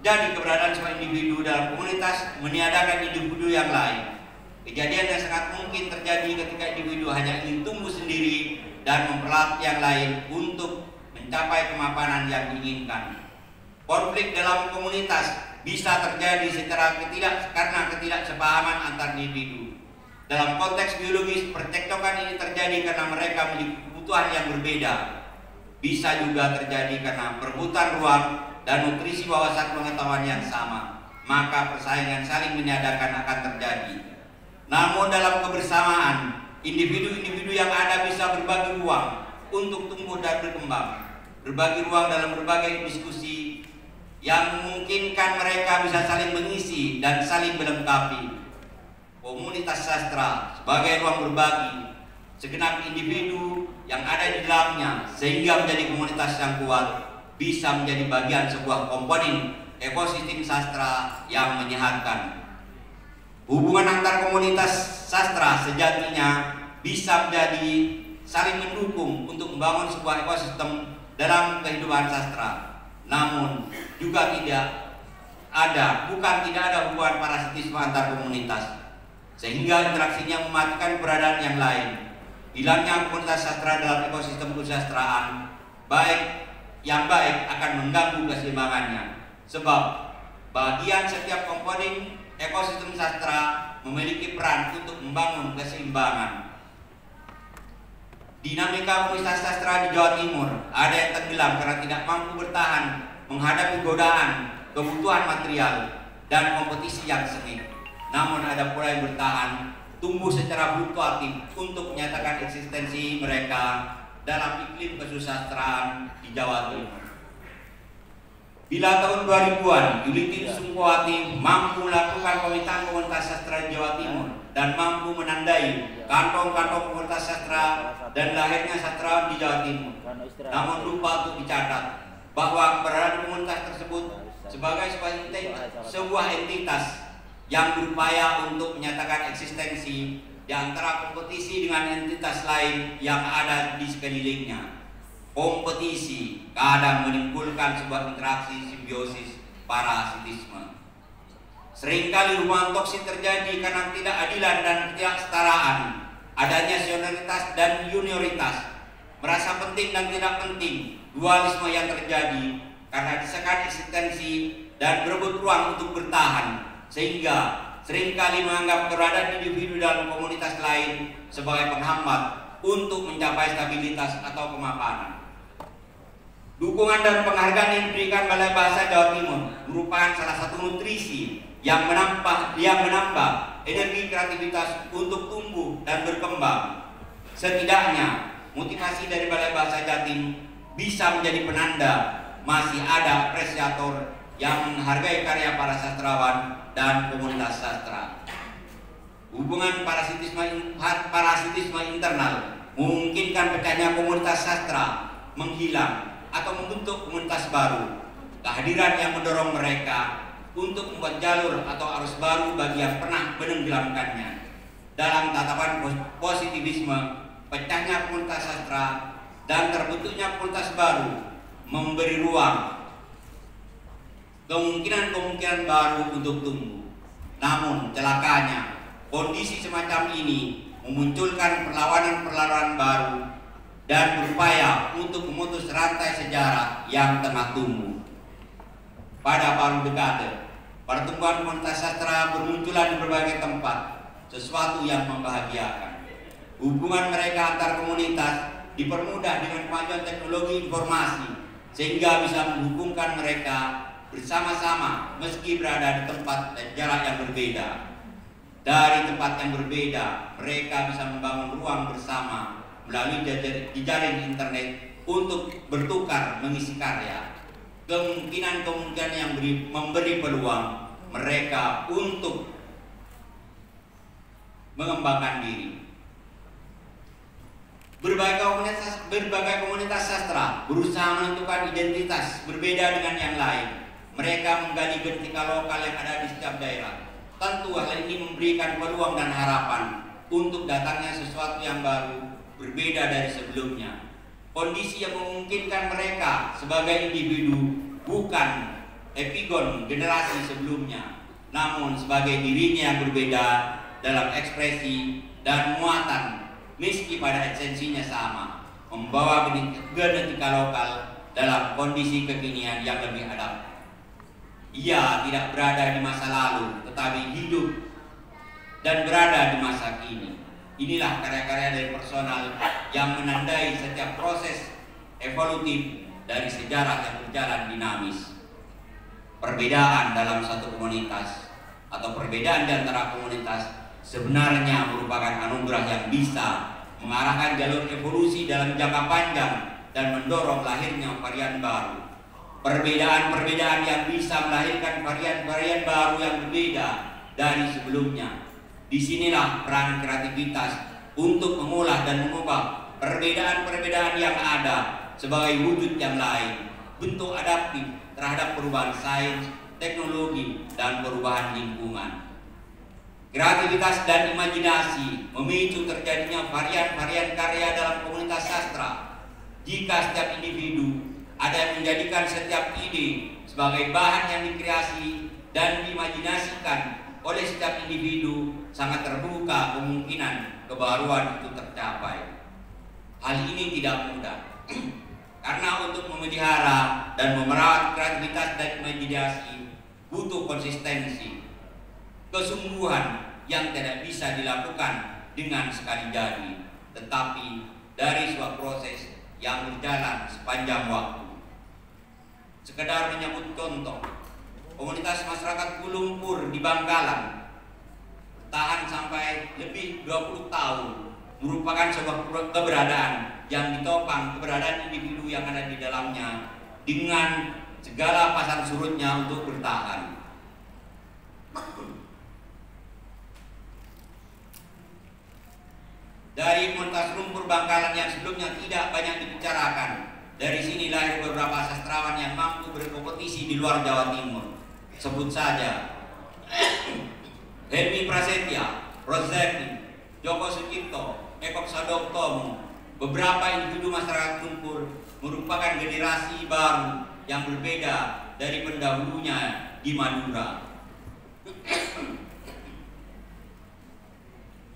jadi keberadaan sebuah individu dalam komunitas meniadakan individu yang lain. Kejadian yang sangat mungkin terjadi ketika individu hanya ingin tumbuh sendiri dan memperlatih yang lain untuk mencapai kemapanan yang diinginkan. Konflik dalam komunitas bisa terjadi karena ketidaksepahaman antar individu. Dalam konteks biologis, percekcokan ini terjadi karena mereka memiliki kebutuhan yang berbeda. Bisa juga terjadi karena perebutan ruang dan nutrisi wawasan pengetahuan yang sama. Maka persaingan saling meniadakan akan terjadi. Namun dalam kebersamaan, individu-individu yang ada bisa berbagi ruang untuk tumbuh dan berkembang. Berbagi ruang dalam berbagai diskusi yang memungkinkan mereka bisa saling mengisi dan saling melengkapi. Komunitas sastra sebagai ruang berbagi segenap individu yang ada di dalamnya sehingga menjadi komunitas yang kuat, bisa menjadi bagian sebuah komponen ekosistem sastra yang menyehatkan. Hubungan antar komunitas sastra sejatinya bisa menjadi saling mendukung untuk membangun sebuah ekosistem dalam kehidupan sastra. Namun juga tidak ada hubungan parasitisme antar komunitas, sehingga interaksinya mematikan keberadaan yang lain. Hilangnya komunitas sastra dalam ekosistem kesusastraan yang baik akan mengganggu keseimbangannya, sebab bagian setiap komponen ekosistem sastra memiliki peran untuk membangun keseimbangan. Dinamika komunitas sastra di Jawa Timur ada yang tenggelam karena tidak mampu bertahan menghadapi godaan, kebutuhan material, dan kompetisi yang sengit. Namun ada pula yang bertahan, tumbuh secara fluktuatif untuk menyatakan eksistensi mereka dalam iklim kesusastraan di Jawa Timur. Bila tahun 2000-an, Yulitin Sungkowati mampu melakukan pemetaan komunitas sastra di Jawa Timur dan mampu menandai kantong-kantong komunitas sastra dan lahirnya sastrawan di Jawa Timur. Namun lupa untuk dicatat bahwa keberadaan komunitas tersebut sebagai sebuah entitas yang berupaya untuk menyatakan eksistensi di antara kompetisi dengan entitas lain yang ada di sekelilingnya. Kompetisi kadang menimbulkan sebuah interaksi simbiosis parasitisme. Seringkali hubungan toksik terjadi karena ketidakadilan dan ketidaksetaraan, adanya senioritas dan junioritas, merasa penting dan tidak penting, dualisme yang terjadi karena desakan eksistensi dan berebut ruang untuk bertahan, sehingga seringkali menganggap keberadaan individu dalam komunitas lain sebagai penghambat untuk mencapai stabilitas atau kemapanan. Dukungan dan penghargaan yang diberikan Balai Bahasa Jawa Timur merupakan salah satu nutrisi yang menambah energi kreativitas untuk tumbuh dan berkembang. Setidaknya motivasi dari Balai Bahasa Jatim bisa menjadi penanda masih ada apresiator yang menghargai karya para sastrawan dan komunitas sastra. Hubungan parasitisme internal memungkinkan pecahnya komunitas sastra menghilang atau membentuk komunitas baru. Kehadiran yang mendorong mereka untuk membuat jalur atau arus baru bagi yang pernah menenggelamkannya. Dalam tatapan positivisme, pecahnya komunitas sastra dan terbentuknya komunitas baru memberi ruang kemungkinan baru untuk tumbuh. Namun celakanya, kondisi semacam ini memunculkan perlawanan baru dan berupaya untuk memutus rantai sejarah yang tengah tumbuh. Pada paruh dekade, pertumbuhan komunitas sastra bermunculan di berbagai tempat, sesuatu yang membahagiakan. Hubungan mereka antar komunitas dipermudah dengan kemajuan teknologi informasi, sehingga bisa menghubungkan mereka bersama-sama meski berada di tempat dan jarak yang berbeda. Dari tempat yang berbeda, mereka bisa membangun ruang bersama melalui jejaring internet untuk bertukar mengisi karya. Kemungkinan yang memberi peluang mereka untuk mengembangkan diri. Berbagai komunitas sastra berusaha menentukan identitas berbeda dengan yang lain. Mereka menggali genetika lokal yang ada di setiap daerah. Tentu hal ini memberikan peluang dan harapan untuk datangnya sesuatu yang baru, berbeda dari sebelumnya. Kondisi yang memungkinkan mereka sebagai individu bukan epigon generasi sebelumnya, namun sebagai dirinya yang berbeda dalam ekspresi dan muatan, meski pada esensinya sama, membawa genetika lokal dalam kondisi kekinian yang lebih adaptif. Ia tidak berada di masa lalu, tetapi hidup dan berada di masa kini. Inilah karya-karya dari personal yang menandai setiap proses evolutif dari sejarah yang berjalan dinamis. Perbedaan dalam satu komunitas atau perbedaan di antara komunitas sebenarnya merupakan anugerah yang bisa mengarahkan jalur evolusi dalam jangka panjang dan mendorong lahirnya varian baru. Perbedaan-perbedaan yang bisa melahirkan varian-varian baru yang berbeda dari sebelumnya. Disinilah peran kreativitas untuk mengolah dan mengubah perbedaan-perbedaan yang ada sebagai wujud yang lain, bentuk adaptif terhadap perubahan sains, teknologi, dan perubahan lingkungan. Kreativitas dan imajinasi memicu terjadinya varian-varian karya dalam komunitas sastra. Jika setiap individu ada yang menjadikan setiap ide sebagai bahan yang dikreasi dan diimajinasikan oleh setiap individu, sangat terbuka kemungkinan kebaruan itu tercapai. Hal ini tidak mudah, karena untuk memelihara dan memerawat kreativitas dan imajinasi butuh konsistensi, kesungguhan yang tidak bisa dilakukan dengan sekali jadi, tetapi dari sebuah proses yang berjalan sepanjang waktu. Sekedar menyebut contoh, komunitas masyarakat Lumpur di Bangkalan bertahan sampai lebih 20 tahun, merupakan sebuah keberadaan yang ditopang keberadaan individu yang ada di dalamnya dengan segala pasang surutnya untuk bertahan. Dari komunitas Lumpur Bangkalan yang sebelumnya tidak banyak dibicarakan, dari sini lahir beberapa sastrawan yang mampu berkompetisi di luar Jawa Timur. Sebut saja Helmi Prasetya, Rozeki, Joko Sucipto, Eko Sadoktomo. Beberapa individu masyarakat Lumpur merupakan generasi baru yang berbeda dari pendahulunya di Madura.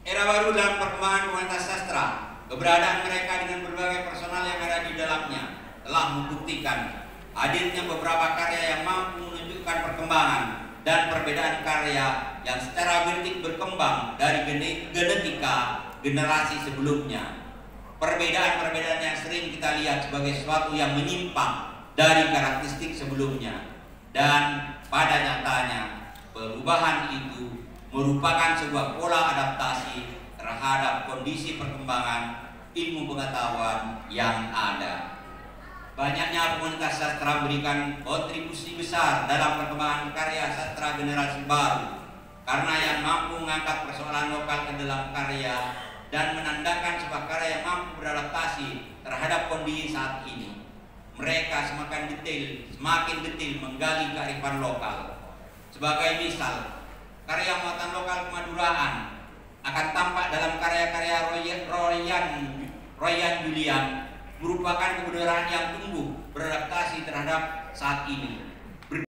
Era baru dalam perkembangan komunitas sastra, keberadaan mereka dengan berbagai personal yang ada di dalamnya telah membuktikan hadirnya beberapa karya yang mampu menunjukkan perkembangan dan perbedaan karya yang secara vertik berkembang dari genetika generasi sebelumnya. Perbedaan-perbedaan yang sering kita lihat sebagai sesuatu yang menyimpang dari karakteristik sebelumnya, dan pada nyatanya perubahan itu merupakan sebuah pola adaptasi terhadap kondisi perkembangan ilmu pengetahuan yang ada. Banyaknya komunitas sastra memberikan kontribusi besar dalam perkembangan karya sastra generasi baru, karena yang mampu mengangkat persoalan lokal ke dalam karya dan menandakan sebuah karya yang mampu beradaptasi terhadap kondisi saat ini. Mereka semakin detail menggali kearifan lokal. Sebagai misal, karya muatan lokal kemaduraan akan tampak dalam karya-karya Royan Julian, merupakan kebudayaan yang tumbuh beradaptasi terhadap saat ini.